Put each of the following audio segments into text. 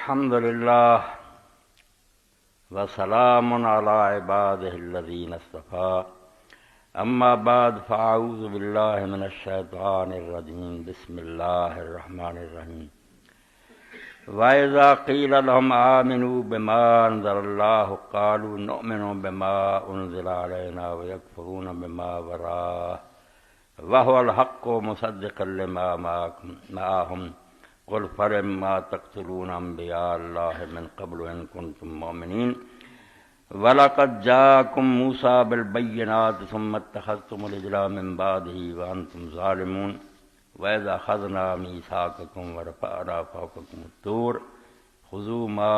الحمد لله وسلام على عباده الذين اصطفى أما بعد فأعوذ بالله من الشيطان الرجيم بسم الله الرحمن الرحيم وإذا قيل لهم آمنوا بما أنزل الله قالوا نؤمن بما أنزل علينا ويكفرون بما وراءه وهو الحق مصدقا لما معهم قل فلما تقتلون أنبياء الله من قبل إن كنتم مؤمنين وَلَقَدْ جَاءَكُمْ مُوسَى بِالْبَيِّنَاتِ ثُمَّ اتَّخَذْتُمُ الْعِجْلَ مِنْ بَعْدِهِ وَأَنْتُمْ ظَالِمُونَ وَإِذْ أَخَذْنَا مِيثَاقَكُمْ وَرَفَعْنَا فَوْقَكُمُ الطُّورَ خُذُوا مَا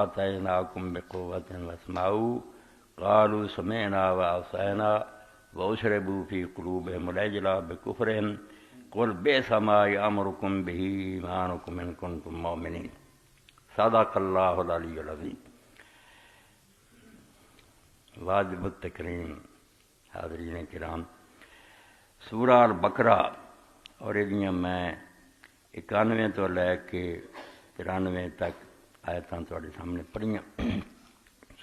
آتَيْنَاكُمْ بِقُوَّةٍ وَاسْمَعُوا قَالُوا سَمِعْنَا وَعَصَيْنَا وَأُشْرِبُوا فِي قُلُوبِهِمُ الْعِجْلَ بِكُفْرِهِمْ قُلْ بِئْسَ مَا يَأْمُرُكُمْ بِهِ إِيمَانُكُمْ إِن كُنتُم مُّؤْمِنِينَ صدق اللہ العلی العظیم۔ واجب التکریم حاضرین کرام، سورہ البقرہ اور یہ میں 91 تو لے کے 93 تک آیتاں تھوڑے سامنے پڑھیاں۔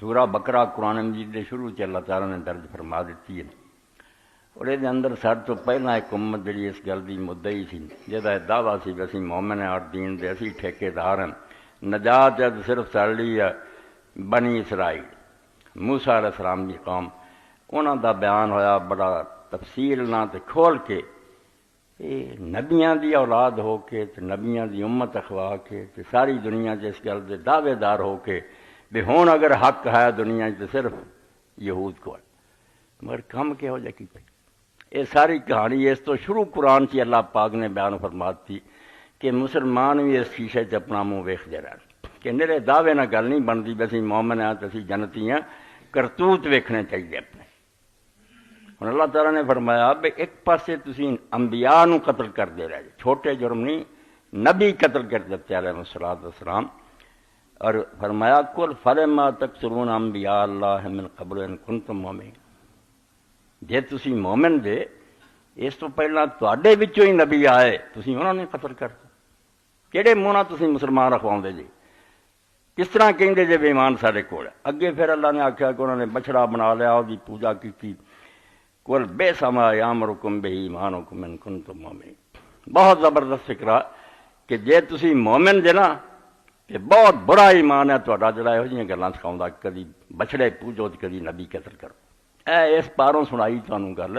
سورہ بقرہ قرآن مجید کے شروع سے اللہ تعالیٰ نے درج فرما دیتی ہے، اور یہ اندر سب تو پہلا ایک امت جی اس گل کی مدعی سی جہاں دعویٰ سی کہ اسی مومن ہیں اور دین دے اسی ٹھیکیدار ہیں، نجات ہے صرف ساڑی ہے بنی اسرائیل موسیٰ علیہ السلام کی قوم، انہوں دا بیان ہویا بڑا تفصیل نہ تے کھول کے، نبیاں دی اولاد ہو کے تے نبیاں دی امت اخوا کے تے ساری دنیا جس گل دے دعوے دار ہو کے بھی ہون اگر حق ہے دنیا تے صرف یہود کو، مگر کم کہو جا کی پہ یہ ساری کہانی اس تو شروع قرآن سے اللہ پاک نے بیان فرماتی کہ مسلمان بھی اس شیشے چ اپنا منہ ویکھدے رہن کہ میرے دعوے نہ گل نہیں بنتی بھی اسی مومن ہیں تو اسی جنتی ہیں، کرتوت ویکھنے چاہیے اپنے۔ ہوں اللہ تعالیٰ نے فرمایا بھی ایک پاسے تسی انبیاء نو قتل کر دے رہے، چھوٹے جرم نہیں، نبی قتل کر دیتے علیہ السلام، اور فرمایا قل فلما تقتلون انبیاء اللہ من قبل ان کنتم مؤمنین، جے تسی مومن دے اس تو پہلا تواڈے وچوں ہی نبی آئے تسی انہوں نے قتل کر دو، کہڑے منہ نال تسی مسلمان رکھواؤندے جی، کس طرح کہیں جے بے ایمان سارے کول ہے۔ اگے پھر اللہ نے آخیا کہ انہوں نے بچڑا بنا لیا، وہ پوجا کی قل بئس ما یأمرکم بہ ایمانکم ان کنتم مؤمنین۔ بہت زبردست فکرہ کہ جے تسی مومن جے نا کہ بہت بڑا ایمان ہے تہاڈا جڑا یہو جہاں گلاں سکھاؤندا، کدی بچڑے پوجو تے کدی نبی قتل کرو۔ اس پاروں سنائی تمہیں گل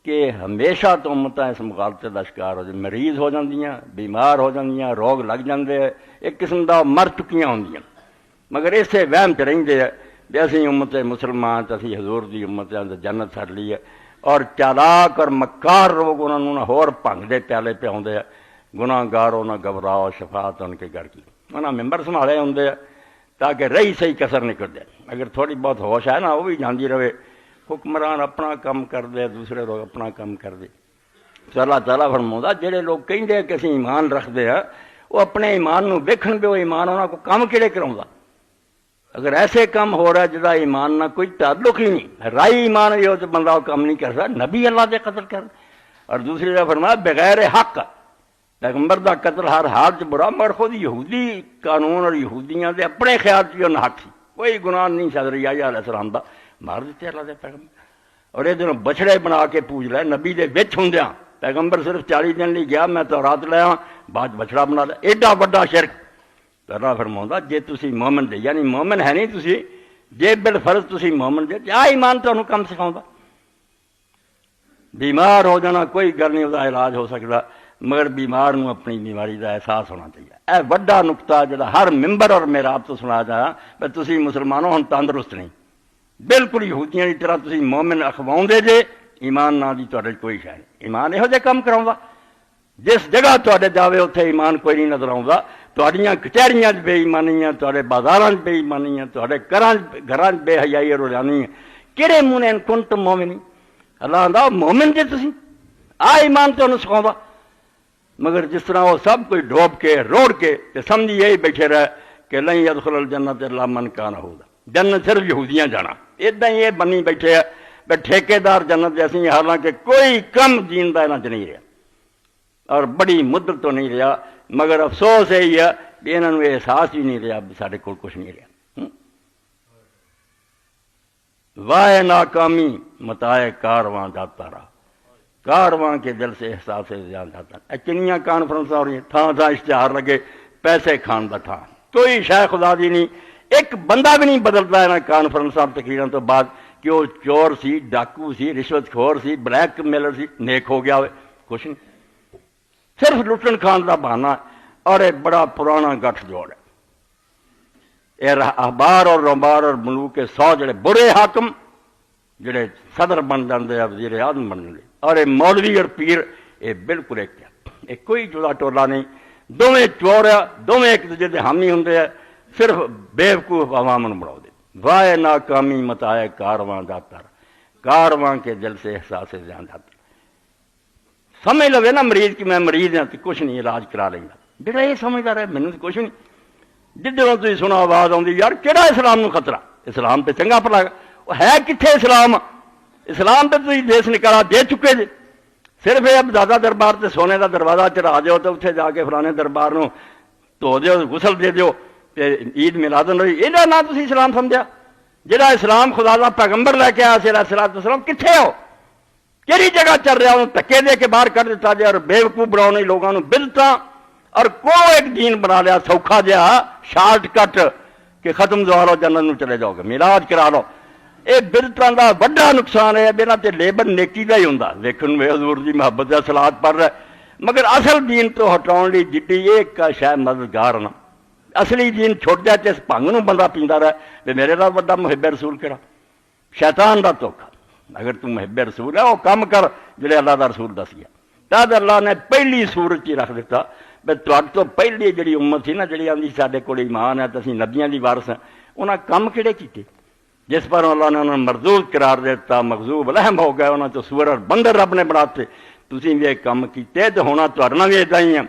کہ ہمیشہ تو امتاں اس مغالطے کا شکار ہو جائے، مریض ہو جاندیاں، بیمار ہو جاندیاں، روگ لگ جاندے، ایک قسم کا مر چکیاں ہوندیاں، مگر اسے وہم چ رہندے بھی اسی امت مسلمان اسی حضور دی امت جنت سڑ لی ہے، اور چالاک اور مکار لوگ انہوں نے ہور بھنگ دے پیالے پہ آتے ہیں، گناہ گار انہیں گھبراؤ شفاعت ان کے گھر کی، انہیں ممبر سنبھالے ہوں تاکہ رہی صحیح کسر نکل جائے، اگر تھوڑی بہت ہوش ہے نا وہ بھی جاندی رہے، حکمران اپنا کام کر دے دوسرے لوگ اپنا کام کر دے۔ تو اللہ تعالیٰ فرماؤں جہے لوگ کہیں کہ اسی ایمان رکھتے ہیں وہ اپنے ایمان نو ویکھن بھی وہ ایمان انہوں کو کام کہڑے کراؤں، اگر ایسے کام ہو رہا ہے جہاں ایمان نہ کوئی تعلق ہی نہیں، رائی ایمان بھی ہو تو بندہ وہ کام نہیں کر سکتا، نبی اللہ دے قتل کر، اور دوسری جگہ فرمایا بغیر حق پیغمبر دا قتل ہر حال چ برا، مگر خود یہودی قانون اور یہودیاں دے اپنے خیال چ نہ حق سی، کوئی گناہ نہیں حضرت یحییٰ علیہ السلام دا، مار دیتے اللہ دے پیغمبر، اور یہ دنوں بچڑے بنا کے پوج لے نبی دے وچ ہوندیاں، پیغمبر صرف 40 دن لی گیا میں تو رات لیا بعد بچڑا بنا لیا، ایڈا بڑا شرک۔ اللہ فرماؤں جے تسی مومن دے یعنی مومن ہے نہیں تسی، جے بالفرض تسی مومن دے کیا ایمان تمہیں کم سکھاؤں، بیمار ہو جانا کوئی گل نہیں، وہ علاج ہو سکتا، مگر بیمار نو اپنی بیماری کا احساس ہونا چاہیے۔ اے بڑا نقطہ جڑا ہر ممبر اور میراب تو سنا جایا کہ تسی مسلمانوں ہن تندرست نہیں، بالکل یہودیاں کی طرح تسی مومن اخواؤں دے جے، ایمان نہ دی تہاڈے کوئی شے نہیں، ایمان یہو جے کم کراؤں، جس جگہ تہاڈے جاوے اتنے ایمان کوئی نہیں نظر آؤں، تہاڈیاں کچہریاں بے ایمانیاں، تہاڈے بازاراں بے ایمانیاں، تہاڈے گھراں بے حیائی اور رولانی، کہڑے منہ نے ان کنتم مومنین، اللہ آندا مومن جے تسی آ ایمان تمہیں سکھاؤں، مگر جس طرح وہ سب کوئی ڈوب کے روڑ کے سمجھی یہی بیٹھے رہے کہ لن یدخل الجنت الا من کان ہودا، جنت صرف یہودیاں جانا، ادھا ہی یہ بنی بیٹھے ہیں ٹھیکے دار جنت جیسی، حالانکہ کوئی کم جیندہ انہاں چ نہیں رہا اور بڑی مدت تو نہیں رہا، مگر افسوس یہی ہے بھی انہوں نے احساس ہی نہیں رہا سارے کول کچھ نہیں رہا. واہ ناکامی متائے کارواں جاتا رہا، کارواں کے دل سے احساس زیادہ جاتا. کنیاں کانفرنساں ہو رہی ہیں، تھان تھان اشتہار لگے، پیسے کھان دا تھان، کوئی شے خدا دی نہیں. ایک بندہ بھی نہیں بدلتا ہے کانفرنساں تقریراں تو بعد کہ وہ چور سی، ڈاکو سی، رشوت خور سی، بلیک میلر سی، نیک ہو گیا ہوئے. کچھ نہیں، صرف لٹن کھان دا بہانہ ہے. اور ایک بڑا پرانا گٹھ جوڑ ہے. یہ احبار اور رمبار اور ملوک کے 100 جڑے برے حاکم جڑے صدر بن جاندے ہیں، وزیر اعظم بن جاندے، اور یہ مولوی اور پیر، یہ بالکل ایک ہے. یہ کوئی جدا ٹولا نہیں، دونیں چور ہے، دونیں ایک دوسرے کے حامی ہوندے ہیں، صرف بیوقوف عوام بنا دے. وائے ناکامی متائے کارواں جاتا رہا، کارواں کے دل سے احساس زیان جاتا. سمجھ لو نا مریض کہ میں مریض ہوں تو کچھ نہیں علاج کرا لیں گا. جڑا یہ سمجھدار ہے مینوں کچھ نہیں. جدھروں تھی سنا آواز آتی یار کہڑا اسلام نو خطرہ، اسلام تے چنگا پلا ہے کتنے اسلام؟ اسلام تے تھی دیس نکالا دے چکے جی. صرف یہ دادا دربار تے سونے کا دروازہ چڑھا دیو تو اتنے جا کے فلانے دربار نو دھو دیو، غسل دے دیو، عید میلاد النبی، یہ نہ تھی اسلام سمجھا. جہاں اسلام خدا کا پیغمبر لے کے آیا علیہ الصلوۃ والسلام کتنے ہو؟ کہڑی جگہ چل رہا؟ انہوں دھکے دے کے باہر کر دیتا جائے اور بیوقوف بناؤ لوگوں نے بدعتاں، اور کوئی ایک دین بنا لیا سوکھا جہا شارٹ کٹ کہ ختم دعا لو جنت نو چلے جاؤ گے، میلاد کرا لو. یہ بدعتاں دا بڑا نقصان ہے. بنا تے لیبر نیکی دا ہی ہوندا، ویکھن میں حضور دی محبت دا صلات پڑھ رہا ہے، مگر اصل دین تو ہٹاؤن لی جڈی ایک کا شاید مددگار نہ. اصلی دین چھوٹ جائے تے اس بھنگ نو بندہ پیندا رہے تے میرے نال بڑا محب رسول کہڑا؟ شیطان دا دھوکا. اگر تو محب رسول ہے وہ کم کر جڑے اللہ دا رسول دس گیا. تد اللہ نے پہلی سورت ہی رکھ دیتا بھائی تہاڈے تو پہلی جڑی امت تھی نا جڑی آندی ساڈے کول ایمان ہے تے اسی نبیاں دی وارث ہیں، انہاں کم کہڑے کیتے جس پر اللہ نے انہوں نے مردود قرار دیتا، مغضوب علیہم ہو گئے، انہوں تو سور اور بندر رب نے بناتے. تسی بھی یہ کم کیتے تو ہونا تہاڈے نال بھی اداں ہی ہے.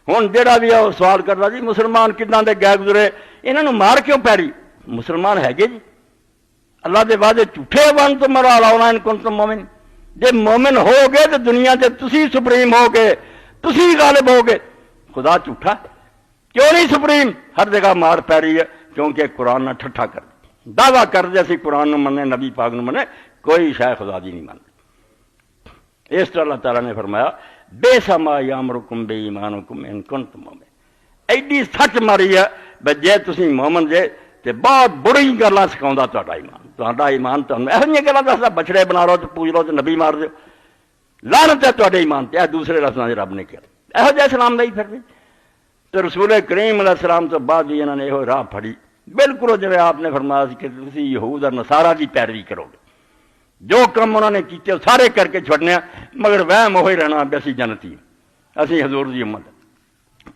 ہن جہاں بھی وہ سوال کرتا جی مسلمان کداں دے گئے گزرے، انہاں نوں مار کیوں پیری؟ مسلمان ہے گے جی اللہ دے وعدے جھوٹے ون تو مرا لاؤنا ان کنتم مومن. جے مومن ہو گئے تو دنیا تے تسی سپریم ہو گئے، تسی غالب ہو گئے. خدا جھوٹا کیوں نہیں سپریم؟ ہر جگہ مار پی رہی ہے کیونکہ قرآن نہ ٹھٹھا کر دعویٰ کر دے اسی قرآن نو منے، نبی پاک نو منے، کوئی شے خدا دی نہیں مانتے. اس طرح اللہ تعالیٰ نے فرمایا بے سما یامرکم بے ایمانکم ان کنتم مومن. ایڈی سچ ماری ہے بھئی جے تسی مومن جے تے بہت بڑی گلاں سکھاؤندا تہاڈا ایمان. تہاڈا ایمان تانوں ایہو جہیاں گلاں دسدا بچڑے بنا لو تے پوج لو تے نبی مار دیو. لعنت ہے تہاڈے ایمان تے. دوسرے لفظاں رب نے کہا یہو جہ اسلام نہیں پھر تو رسول کریم علیہ السلام تو بعد بھی انہوں نے یہ راہ پھڑی بالکل جی آپ نے فرمایا کہ تسی یہود اور نصارہ کی پیروی کرو گے. جو کم انہوں نے کیتے سارے کر کے چھوڑنے، مگر وہم وہی رہنا بھی اسی جنتی، اسی حضور دی امت،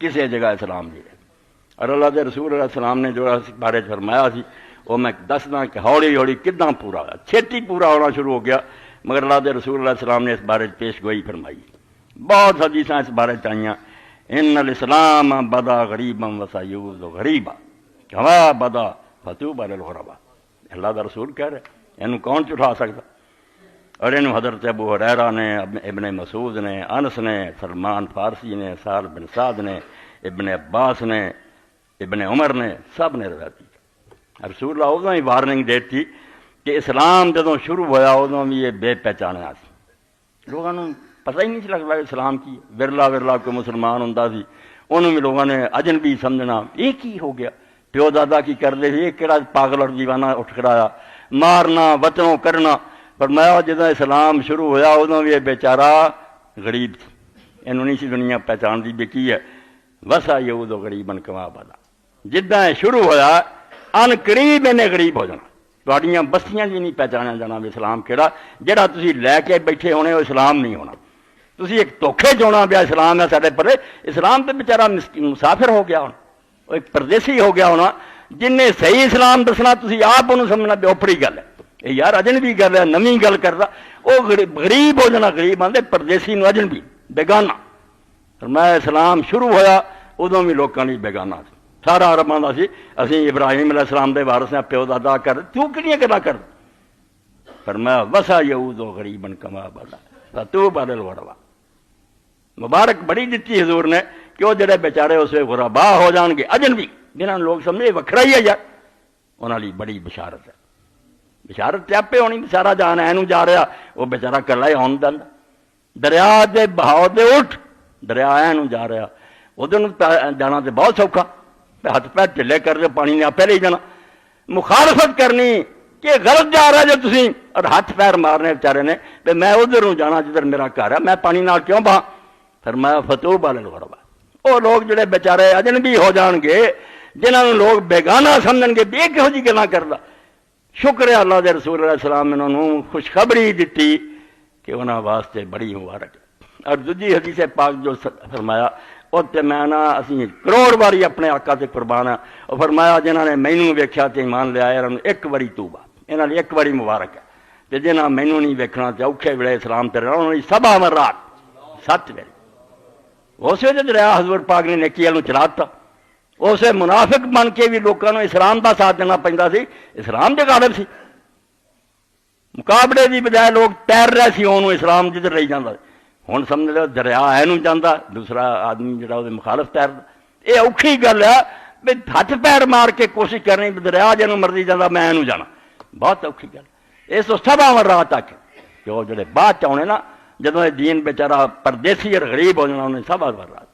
کسی جگہ اسلام نہیں رہے. اور اللہ دے رسول علیہ السلام نے جو اس بارے فرمایا سی وہ میں دسنا کہ ہولی ہولی کداں پورا ہوا، چھیتی پورا ہونا شروع ہو گیا. مگر اللہ دے رسول علیہ السلام نے اس بارے پیش گوئی فرمائی. بہت حدیثاں اس بارے چاہیے. ان الاسلام بدا غریبا وسیعود غریبا کما بدا فتوبى للغرباء. اللہ دا رسول کہہ رہے اینو کون چٹھا سکتا؟ اور اینو حضرت ابو ہریرہ نے، ابن مسعود نے، انس نے، سلمان فارسی نے، سہل بن سعد نے، ابن عباس نے، ابن عمر نے، سب نے روایت کی. رسول اللہ ادوں ہی وارننگ دیتی کہ اسلام جدوں شروع ہوا ادوں بھی یہ بے پہچانیا سی. لوگوں نے پتہ ہی نہیں لگتا اسلام کی. ورلا ورلا کوئی مسلمان ہوں سی انہوں بھی لوگوں نے اجنبی سمجھنا. یہ کی ہو گیا؟ پیو دادا کی کرتے تھے، یہ کہڑا پاگل اور دیوانہ اٹھ کھڑایا، مارنا وطنوں کرنا. پر میں جدوں اسلام شروع ہوا ادوں بھی یہ بیچارہ غریب تھی، انہوں نہیں سی دنیا پہچان دی بھی کی ہے. وسا یہود غریبن کما بدا. جداں شروع ہوا ان قریب انہیں غریب ہو جانا. تھوڑیاں بستیاں جی نہیں پہچانیا جانا بھی اسلام کہڑا. جہاں تسی لے کے بیٹھے ہونے وہ اسلام نہیں ہونا. تسی ایک دھوکھے چونا پیا اسلام ہے سارے پرے. اسلام تو بیچارہ مسافر ہو گیا ہونا، وہ ایک پردیسی ہو گیا ہونا جن نے صحیح اسلام دسنا تسی آپ انہوں سمجھنا بھی اوپری گل ہے، یہ یار اجنبی گل ہے، نویں گل کرتا. وہ غریب ہو جانا، غریب آتے پردیسی نو اجنبی بیگانہ. میں اسلام شروع ہوا ادوں بھی لوگوں نے بیگانہ سی. سارا عرب آتا سی اسی ابراہیم علیہ السلام دے وارث ہیں، پیو دادا کر تو کہڑی گلا کر. پر میں وسا یہود غریبن کما بدا فتوبى للغرباء. مبارک بڑی دیتی حضور نے کہ وہ جڑے بیچارے اس وقت غربا ہو جان گے اجنبی جنہوں نے لوگ سمجھے وکھرا ہی ہے یار انہوں نے بڑی بشارت ہے بشارت تے آپ ہونی بیچارہ جان اینو جا رہا وہ بیچارہ کلا ہی آن دن دریا دے بہاؤ دے اٹھ دریا اینو جا رہا ادھر جانا تو بہت سوکھا ہاتھ پیر ڈلے کر دے پانی نے آپ لے جانا مخالفت کرنی کہ غلط جا رہا جو تسی اور ہاتھ پیر مارنے بیچارے نے کہ میں ادھر ہوں جانا جدھر میرا گھر ہے میں پانی نال کیوں بہا فرمایا فتوب علی الغربا وہ لوگ جڑے بیچارے اجنبی ہو جان گے جنہوں نے لوگ بیگانہ سمجھن گے بے کہو جی گلاں کردا شکر ہے اللہ دے رسول علیہ السلام نے انہوں نے خوشخبری دیتی کہ انہاں واسطے بڑی مبارک اور دوجی حدیث پاک جو فرمایا اتنے میں نا اسی کروڑ باری اپنے آقا سے قربان ہے اور فرمایا جنہوں نے مینوں ویکھیا تے ایمان لے آیا ایک باری توبہ انہاں نے ایک باری مبارک ہے تے جنہاں مینوں نہیں ویکھنا تے اوکھے ویلے اسلام تے رہنا انہوں نے 7 مرات 7 ویلے اسے جو دریا حضور پاک نے نیکی والوں چلاتا اسے منافق بن کے بھی لوگوں نے اسلام دا ساتھ دینا پیندا سی اسلام دے غالب سی مقابلے دی بجائے لوگ تیر رہے سی انہوں اسلام جدھر رہی جاندہ ہوں سمجھ لو دریا اینو جانا دوسرا آدمی جڑا وہ مخالف تیر یہ اوکھی گل ہے بھی ہاتھ پیر مار کے کوشش کرنی دریا جنوں مرضی جانا میں اینو جانا بہت اوکھی گل اس تو 7 مرات تک کہ وہ جڑے بعد چاہنے نا جدوں یہ دین بیچارہ پردیسی اور غریب ہو جانا انہیں 7 مرات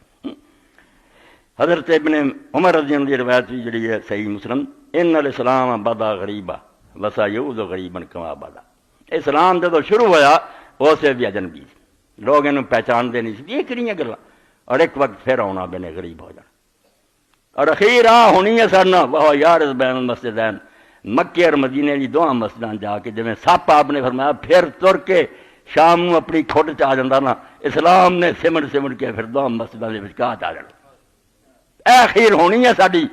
حضرت ابن عمر رضی اللہ عنہ کی روایت بھی جڑی ہے صحیح مسلم ان الاسلام بدا غریبا وسا یعود غریبا کما بدا اسلام جدوں شروع ہوا اسے بھی اجنبی لوگ انہوں پہچانتے نہیں سی یہ کہڑی گلاں اور ایک وقت پھر آنا بنے غریب ہو جانا اور اخیر ہونی ہے سرنا وہ یار بین المسجدین مکے اور مدینے کی 2 مسجداں جا کے جویں سپ آپ نے فرمایا پھر تر کے شام نو اپنی کھٹ چ آ جاتا نا اسلام نے سمٹ کے پھر 2 مسجداں دے وچکار آ جانا اخیر ہونی ہے ساری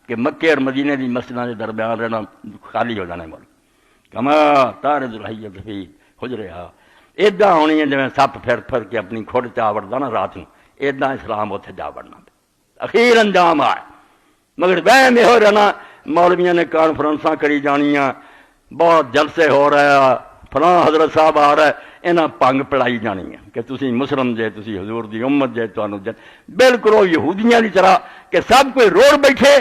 کہ مکے اور مدینے کی مسجداں کے درمیان رہنا خالی ہو جانا ملک کما تارد الحیۃ فی حجرہا ادا ہونی ہے جی سپ پھر کے اپنی کھڑ چا وڑتا نا رات کو ادا اسلام اتنے جا وڑنا اخیر انجام آئے مگر وہم یہ رہنا مولویاں نے کانفرنساں کری جانیاں بہت جلسے ہو رہا فلاں حضرت صاحب آ رہا ہے انہاں پنگ پڑائی جانی ہے کہ تسی مسلم جے تسی حضور دی امت جے تانوں بالکل وہ یہودیاں کی طرح کہ سب کوئی روڑ بیٹھے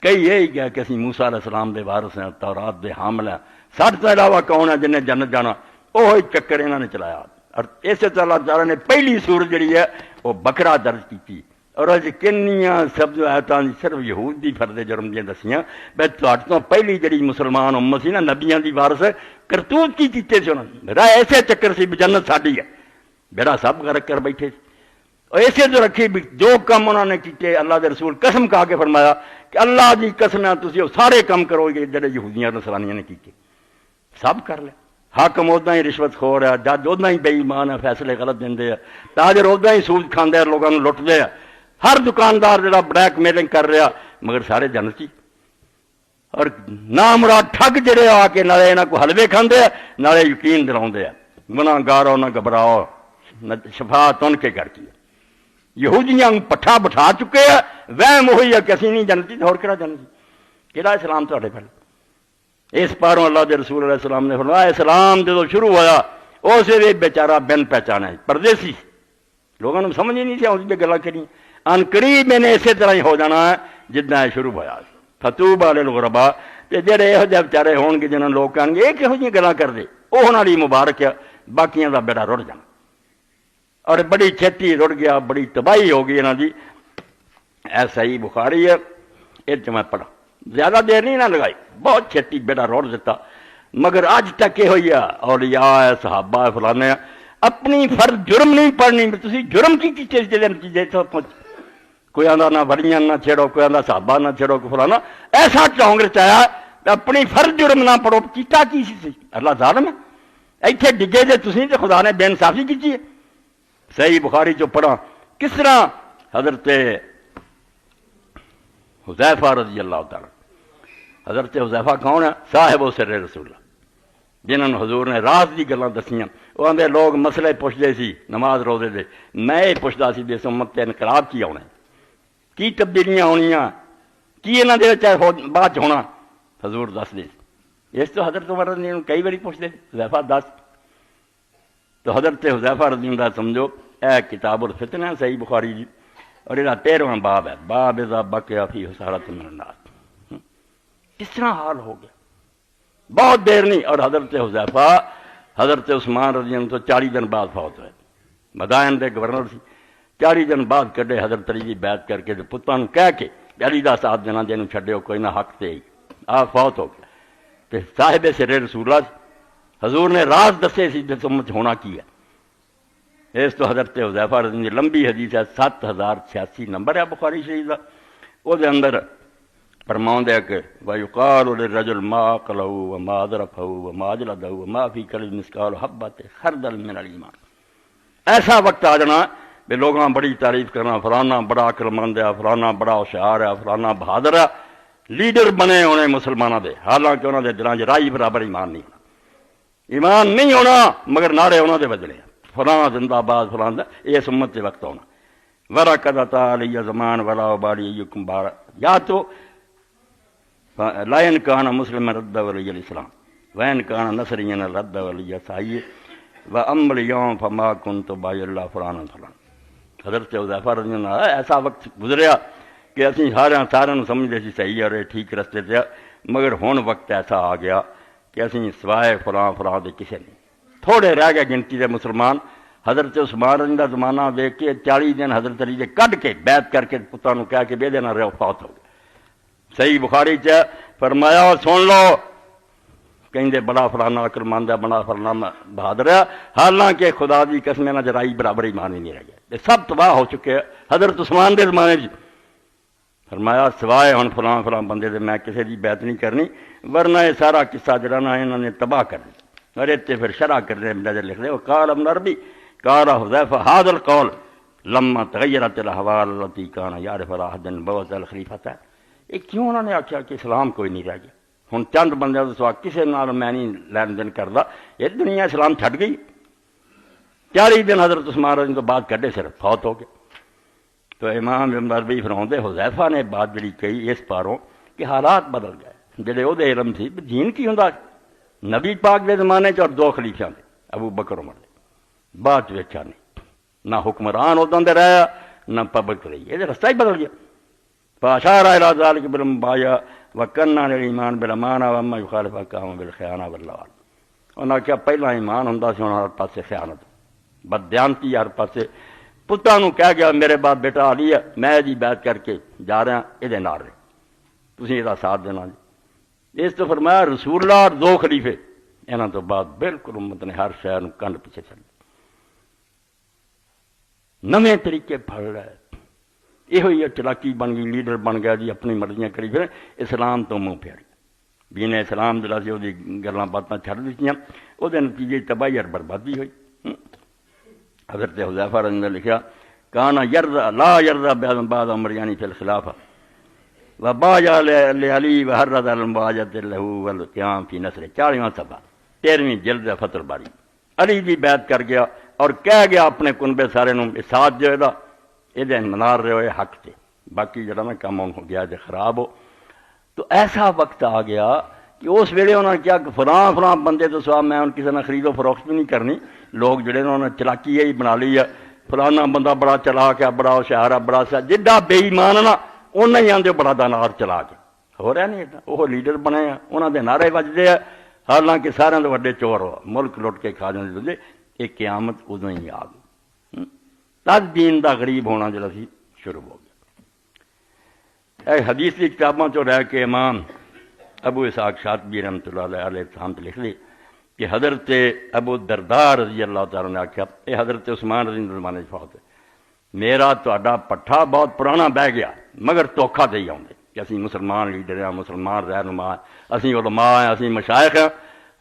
کئی یہی کہا کہ اسی موسیٰ علیہ السلام دے وارث ہیں تورات دے حامل ہیں سب تو علاوہ کون ہے جنہیں جنت جانا وہ چکر انہوں نے چلایا اور اسی طرح اللہ تعالیٰ نے پہلی سورت جڑی ہے وہ بکرا درج کی اور اج کنیاں سب آیتاں صرف یہود دی فرد جرم دیاں دسیاں بے تہاڈے تو پہلی جڑی مسلمان امت سی نا نبیاں دی وارث کرتوت کی کیتے سی انہوں نے میرا ایسے چکر سی جنت ساڈی ہے بیڑا سب غرق کر بیٹھے اور ایسے تو رکھی بھی جو کم انہوں نے کیتے اللہ دے رسول قسم کھا کے فرمایا کہ اللہ دی قسم ہے تسی وہ سارے کم کرو گے جڑے یہودیاں نصرانیاں نے کیتے سب کر لے حاکم ادا ہی رشوت خور ہے جج ادا ہی بے ایمان ہے فیصلے غلط دے تاجر ادا ہی سود کھاندے لوگوں کو لٹتے ہیں ہر دکاندار جڑا بلیک میلنگ کر رہا مگر سارے جنتی اور نامراد ٹھگ جڑے آ کے نالے یہاں کو حلوے کھاندے نالے یقین دلاؤندے گناہ گارو نہ گھبراؤ شفا تن کے کر کی یہودیاں پٹھا بٹھا چکے ہیں وہم ہوئی ہے کہ اسی نہیں جنتی اور کہڑا جنتی کہڑا اسلام تہاڈے پہلے اس پاروں اللہ دے رسول علیہ السلام نے فرمایا اسلام جدو شروع ہوا اسے بھی بیچارہ بن پہچانا پردیسی لوگوں نے سمجھ ہی نہیں سی اس گلا کری ان قریب میں نے اسی طرح ہی ہو جانا ہے جتنا شروع ہوا فتوب علی الغربا تے جڑے یہو جہے بیچارے ہون گے جنہوں لوگ کہیں گے یہ کہو جی گلا کر دے وہ انہوں نے مبارک ہے باقیاں دا بیڑا رڑ جانا اور بڑی چھتی رڑ گیا بڑی تباہی ہو گئی انہوں دی ایسا ہی بخاری ہے یہ میں پڑھا زیادہ دیر نہیں نہ لگائی بہت چھتی بیڑا روڑ دیتا مگر آج تک یہ ہوئی ہے اولیاء ہے صحابہ ہے فلانے اپنی فرض جرم نہیں پڑھنی تسی جرم کی چیز نتیجے کوئی آدھا نہ وڑیاں نہ چھیڑو کوئی آدھا صحابہ نہ چھیڑو کوئی فلانا ایسا چونگ رچایا اپنی فرض جرم نہ پڑھو کیتا کی سی اللہ ظالم ہے ایتھے ڈگے جے تسی تے خدا نے بے انصافی کی ہے صحیح بخاری جو پڑھا کس طرح حضرت حذیفہ رضی اللہ تعالیٰ حضرت حذیفہ کون ہے صاحب و سر رسول اللہ جنہوں نے حضور نے راز دی گلاں دسیاں وہ آدھے لوگ مسئلے پوچھتے سی نماز روزے دے میں یہ پوچھتا سی اس امت تے انقلاب کی آنا کی تبدیلیاں ہونیاں کی انہاں دے وچ بعد ہونا حضور دس دے اس تو حضرت عمر رضی اللہ کئی باری پوچھتے حذیفہ دس تو حضرت حذیفہ رضی اللہ سمجھو اے کتاب الفتن ہے صحیح بخاری جی اور یہ 13واں باب ہے، باب اذا بقیا فی حسارۃ من الناس، کس طرح حال ہو گیا، بہت دیر نہیں۔ اور حضرت حذیفہ حضرت عثمان رضی اللہ عنہ تو 40 دن بعد فوت ہوئے، مدائن دے گورنر سی، 40 دن بعد کڈے حضرت علی دی بیعت کر کے پتاں نوں کہہ کے علی دا ساتھ دینا جنوں چھڈیو کوئی نہ حق تے آپ فوت ہو گیا۔ تے صاحب سر رسول اللہ حضور نے راز دسے سی جس امت ہونا کی ہے۔ اس تو حضرت حذیفہ رضی اللہ عنہ لمبی حدیث ہے، 7086 نمبر ہے بخاری شریف دا، او دے اندر فرماؤندے ہے کہ وَيُقَالُ لِلرَّجُلِ مَا عَقَلَهُ وَمَا أَدْرَكَهُ وَمَا أَجْلَدَهُ وَمَا فِي قَلْبِهِ مِثْقَالُ حَبَّةٍ خَرْدَلٍ مِّنَ الْإِيمَانِ۔ ایسا وقت آ جانا کہ لوگاں بڑی تعریف کرنا، فلانا بڑا عقل مند ہے، فلانا بڑا ہوشیار ہے، فلانا بہادر ہے، لیڈر بنے ہونے مسلمانوں دے، حالانکہ انہوں دے دلاں وچ رائی برابر ایمان نہیں ہونا، ایمان نہیں ہونا، مگر نعرے انہوں دے بجنے فلاں زندہ باد فلاں یہ سمت کے وقت ہونا۔ وَرَكَضَ عَلَيَّ زَمَانٌ وَلَا أُبَالِي أَيُّكُمْ بَارَ، یا تو لَإِنْ كَانَ مُسْلِمًا رَدَّ وَلِيَّ الْإِسْلَامِ وَإِنْ كَانَ نَصْرَانِيًّا رَدَّ وَلِيَّ سَعِيٌّ وَأَمَّا الْيَوْمَ فَمَا كُنْتُ بَاغِيًا إِلَّا فُلَانًا فَلَانًا۔ حضرت حذیفہ رضی اللہ عنہ ایسا وقت گزریا کہ اسی سارے سمجھتے سی صحیح اور ٹھیک رستے تے، مگر ہن وقت ایسا آ گیا کہ اسی سوائے فلاں فلاں دے کسے نہیں، تھوڑے رہ گئے گنتی دے مسلمان۔ حضرت عثمان رضی اللہ عنہ دا زمانہ دیکھ کے 40 دن حضرت علی دے کڈ کے بیعت کر کے پتاں نوں کہہ کے بے دینا رہو فوت ہو گئے۔ صحیح بخاری چ فرمایا سن لو کہیں بڑا فلانا عقل مند ہے، بڑا فلانا بہادر ہے، حالانکہ خدا دی قسم نہ جرائی برابر ایمان ہی نہیں رہ گیا، یہ سب تباہ ہو چکے ہیں۔ حضرت عثمان دے زمانے جی فرمایا سوائے ہن فلاں فلاں بندے دے میں کسی دی بیعت نہیں کرنی، ورنہ یہ سارا قصہ جڑا نا انہوں نے تباہ کر دیا۔ اور اتنے پھر شرح کر دے نظر لکھ دے وقال ابن عربی قال حذیفہ هذا القول لما تغیرت الاحوال التي كان يعرف راحد بوز الخلیفہ۔ یہ کیوں انہوں نے آخیا کہ اسلام کوئی نہیں رہ گیا، ہن چند بندے تو سوا کسی نال میں نہیں لین دین کردا، یہ دنیا اسلام چھڈ گئی۔ 40 دن حضرت عثمان رضی تو بعد کڈے صرف فوت ہو گئے۔ تو امام ابن عربی فرماؤندے حذیفہ نے بات جڑی کہی اس پاروں کہ حالات بدل گئے، جڑے وہ علم سی دین کی ہوندا نبی پاک دے زمانے چ اور 2 خلیفیاں دے ابو بکر عمر دے، بعد ویکھیا نہیں، نہ حکمران اداں دے رہیا نہ پبلک رہی، یہ رستہ ہی بدل گیا۔ فاشار الى ذلك بالمبايع وكنا الايمان بالامانه وما يخالف احكام بالخيانه واللوال۔ انہاں کیا پہلا ایمان ہوندا سی، ہر پاسے خیانت بددیانتی، ہر پاسے پتاں نوں کہہ گیا میرے بعد بیٹا علی ہے، میں جی بیعت کر کے جا رہا یہ نال رہے، تسی یہ ساتھ دینا جی۔ اس تو فرمایا رسول اللہ اور 2 خلیفے، انہاں تو بعد بالکل امت نے ہر شے نوں کنڈ پیچھے چل نویں طریقے پھڑ رہے، یہ ہوئی چلاکی بن گئی، لیڈر بن گیا جی، اپنی مرضیاں کری پھر، اسلام تو منہ پھیر گیا، دین اسلام جڑا سی وہ گلاں باتاں چھڈ دتیاں، وہ نتیجے تباہی اور بربادی ہوئی۔ حضرت حذیفہ رضی اللہ عنہ نے لکھا کانا یرضا لا یرضا بعد عمر یعنی فی الخلافہ وبایا لعلی وحرض علی المباجۃ له والقیام فی نصر، 40واں صفحہ 13ویں جلد فتح الباری۔ علی دی بیعت کر گیا اور کہہ گیا اپنے کنبے سارے نوں ساتھ جو ہے یہ منار رہے ہوئے حق سے، باقی جڑا نا کام ہو گیا جو خراب ہو۔ تو ایسا وقت آ گیا کہ اس ویلے انہوں نے کیا کہ فلاں فلاں بندے تو سوا میں ان کسی نے خرید و فروخت بھی نہیں کرنی، لوگ جڑے انہوں نے چلاکی ہی بنا لی ہے، فلانا بندہ بڑا چلاک ہے، بڑا ہوشیار ہے، بڑا سا جڈا بے ایمان ہے نا انہیں ہی آدھے بڑا دانار چلا کے ہو رہا نہیں، وہ لیڈر بنے ہیں، انہوں دے نعرے بجتے ہیں، حالانکہ سارے تو وڈے چور ہو، ملک لٹ کے کھا جاندے بندے۔ یہ قیامت ادوں ہی آ گئی، تد دین دا غریب ہونا جڑا سی شروع ہو گیا۔ اے حدیث کی کتابوں چ رہ کے امام ابو اسحاق شاطبی رحمۃ اللہ علیہ سامت لکھ لی کہ حضرت ابو الدرداء رضی اللہ تعالیٰ نے آخیا، اے حضرت عثمان رضی اللہ زمانے فوت ہے، میرا تہاڈا پٹھا بہت پرانا بہ گیا، مگر دھوکھا دے آؤندے کہ اسی مسلمان لیڈر ہیں، مسلمان رہنما ہیں، اسی علماء ہیں، اسی مشائخ ہیں،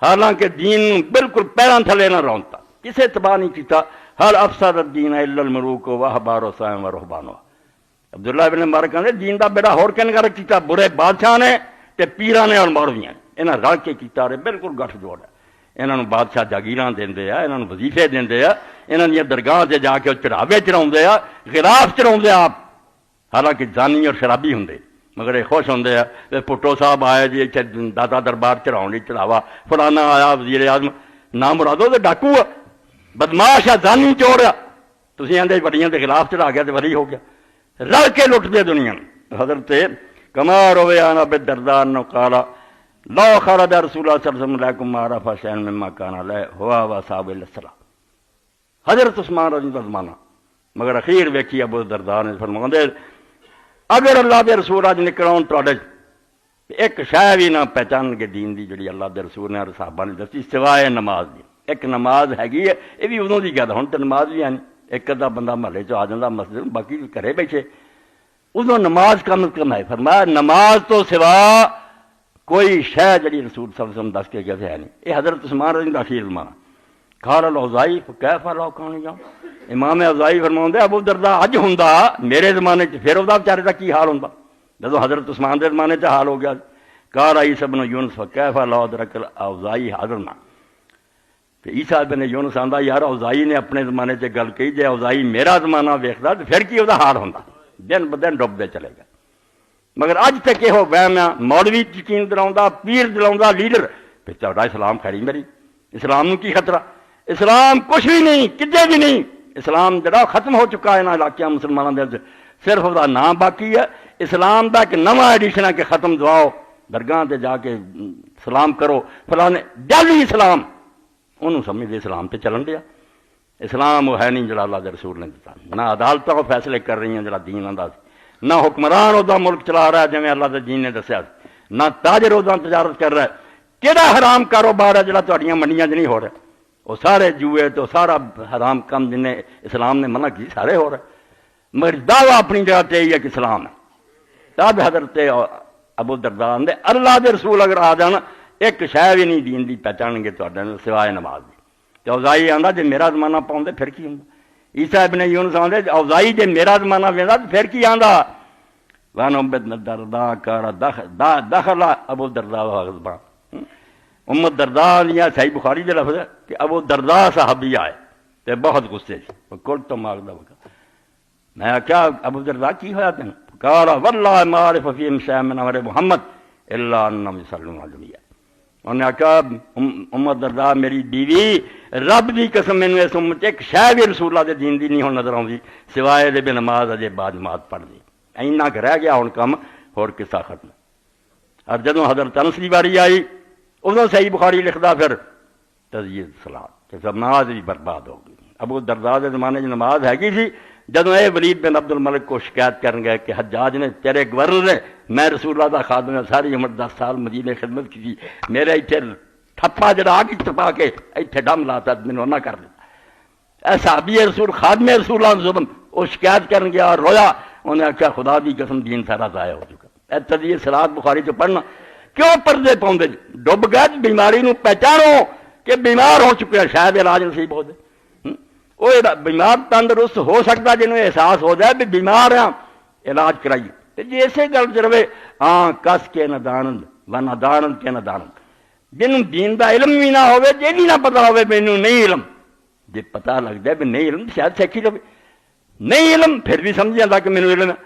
حالانکہ دین بالکل پیراں تھلے نہ رونتا، کسے تباہ نہیں کیتا۔ ہر افسد الدین الا الملوک واحبار وصائم ورہبان۔ عبداللہ ابن مبارک کہندے دین دا بیڑا ہور کن کر کیتا، برے بادشاہ نے تے پیراں نے اور مولویاں نے، انہاں رل کے کیتا، رہے بالکل گٹھ جوڑ ہے۔ انہاں نوں بادشاہ جاگیراں دیندے آ، انہاں نوں وظیفے دیندے آ، انہاں دیاں درگاہ تے جا کے چڑھاوے چڑھاوندے آ، غلاف چڑھاوندے آپ، حالانکہ جانی اور شرابی ہوندے، مگر یہ خوش ہوندے آ پٹو صاحب آئے جی دادا دربار چڑھاؤن لئی چڑھاوا، فلانا آیا وزیر اعظم، نام مرادو تے ڈاکو آ، بدماش ہے، زانی چور ہے، تسی آندے وڑیاں دے خلاف چڑھا گیا تے ولی ہو گیا۔ رل کے لٹ دے دنیا. حضرت کما رویا نا بے دردار نو کالا لو خرج رسول اللہ صلی اللہ علیہ وسلم علیکم معرفہ شین مما کانا لے ہوا و صحاب الاسرا. حضرت عثمان رضی اللہ عنہ مگر اخیر ویکھی ابو دردار نے فرماندے اگر اللہ دے رسول اج نکلون تواڈے ایک شے بھی نہ پہچان کے دین دی جڑی اللہ دے رسول نے صحابہ نے دسی سوائے نماز دی. ایک نماز ہے یہ بھی ادوں کی گل ہوں تو نماز بھی ہے نہیں. ایک ادھا بندہ محلے چ آ جاتا مسجد باقی گھرے بیٹھے ادو نماز کم از کم ہے. فرمایا نماز تو سوا کوئی شے جڑی رسول صلی اللہ علیہ وسلم دس کے گئے ہے نہیں. یہ حضرت عثمان رضی اللہ عنہ زمانہ کھار الاوزائی کیف لو کھانے جاؤ. امام اوزائی فرماؤں ابو درداء اج ہوں میرے زمانے پھر وہ بیچارے کا کی حال ہوں جدو حضرت عثمان کے زمانے حال ہو گیا. کار آئی سب یونس کیف لو ادرک اوزائی حاضر نہ. عیسیٰ بن یونس آندا یار اوزائی نے اپنے زمانے سے گل کہی جے اوزائی میرا زمانہ ویکھدا تو پھر کی وہ حال ہوندا دن ب دن ڈبدے چلے گا. مگر اج تک یہ وہم ہے مولوی یقین دلاؤں پیر دلاؤں لیڈر پھر تہاڈا اسلام کھڑی میری. اسلام نو کی خطرہ؟ اسلام کچھ بھی نہیں کدے بھی نہیں. اسلام جڑا ختم ہو چکا ہے نا علاقے مسلمانوں کے صرف وہ نام باقی ہے. اسلام کا ایک نواں ایڈیشن ہے کہ ختم دعاؤ درگاہ تے جا کے سلام کرو فلانے جعلی اسلام انہوں سمجھے اسلام پہ چلن دیا. اسلام وہ ہے نہیں جڑا اللہ دے رسول نے دیتا. نہ عدالتوں کو فیصلے کر رہی ہیں جڑا دین آندا سی. نہ حکمران ادا ملک چلا رہا ہے جویں اللہ دے دین نے دسیا. نہ تاجر ادا تجارت کر رہا ہے. کہڑا حرام کاروبار ہے جڑا تہاڈیاں منڈیاں 'چ نہیں ہو رہا؟ وہ سارے جوئے تو سارا حرام کم جن اسلام نے منع کی سارے ہو رہے. مگر دعویٰ اپنی جگہ تے یہ کہ اسلام ہے. تب حضرت ابو درداء نے اللہ دے رسول اگر آ جان ایک شے بھی نہیں دین دی پہچان گے تواڈے سوائے نماز دی. تے اوزائی آندا جے میرا زمانہ پاؤندے پھر کی ہوندا. عیسیٰ ابن یونس آندے اوزائی جے میرا زمانہ ویندا تے پھر کی آندا. وان ام درداء کار دخل ابو درداء غضبان. ام درداء یا صحیح بخاری دے لفظ ہے کہ ابو درداء صحابی آئے تے بہت غصے سے کل تو ماغدا وقت. میں کیا ابو درداء کی ہویا تینوں؟ قال والله ما اعرف فيهم شيئا من امر محمد الا انهم يصلون على النبي. انہوں نے کہا ام درداء میری بیوی رب دی قسم مینوں اس امت ایک شے بھی رسول اللہ دے دین دی نہیں ہن نظر آوندی سوائے دے بے نماز اجے با جماعت پڑھ دی. اینا کہ رہ گیا ہن کم ہور قصہ ختم. اور جدوں حضرت انس دی باری آئی ادوں صحیح بخاری لکھدا پھر تزیید صلاۃ کہ نماز بھی برباد ہو گئی. ابو درداء دے زمانے 'چ نماز ہے سی. جدوں اے ولید بن عبد الملک کو شکایت کرن گئے کہ حجاج نے تیرے گورنر نے میں رسول اللہ دا خادم ساری عمر 10 سال مدینے خدمت کی میرے ایتھے ٹھپا جڑا آ کے ٹپا کے ایتھے ڈم لاتا مینوں نہ کر دے. اے صحابی رسول خادم رسول اللہ ظلم وہ شکایت کرن گیا اور رویا. انہیں آخیا خدا دی قسم دین سارا ضائع ہو چکا. اے تزیید صلاۃ بخاری چ پڑھنا کیوں پردے پاؤندے ڈب گئے بیماری نو پہچانو کہ بیمار ہو چکے ہیں شاید علاج نصیب ہو جائے. وہ بیمار تندرست ہو سکتا جنہوں احساس ہو جائے بھی بیمار ہیں علاج کرائیے. جی اسی گل چ رہے ہاں کس کے نہ دانند و نہ دانند کے نہ دانند. جنہوں دین دا علم بھی نہ ہوئے جی بھی نہ پتا ہوئے مینوں نہیں علم. جی پتا لگ جائے بھی نہیں علم شاید سیکھی لو. نہیں علم پھر بھی سمجھ جاتا کہ مینوں علم ہے.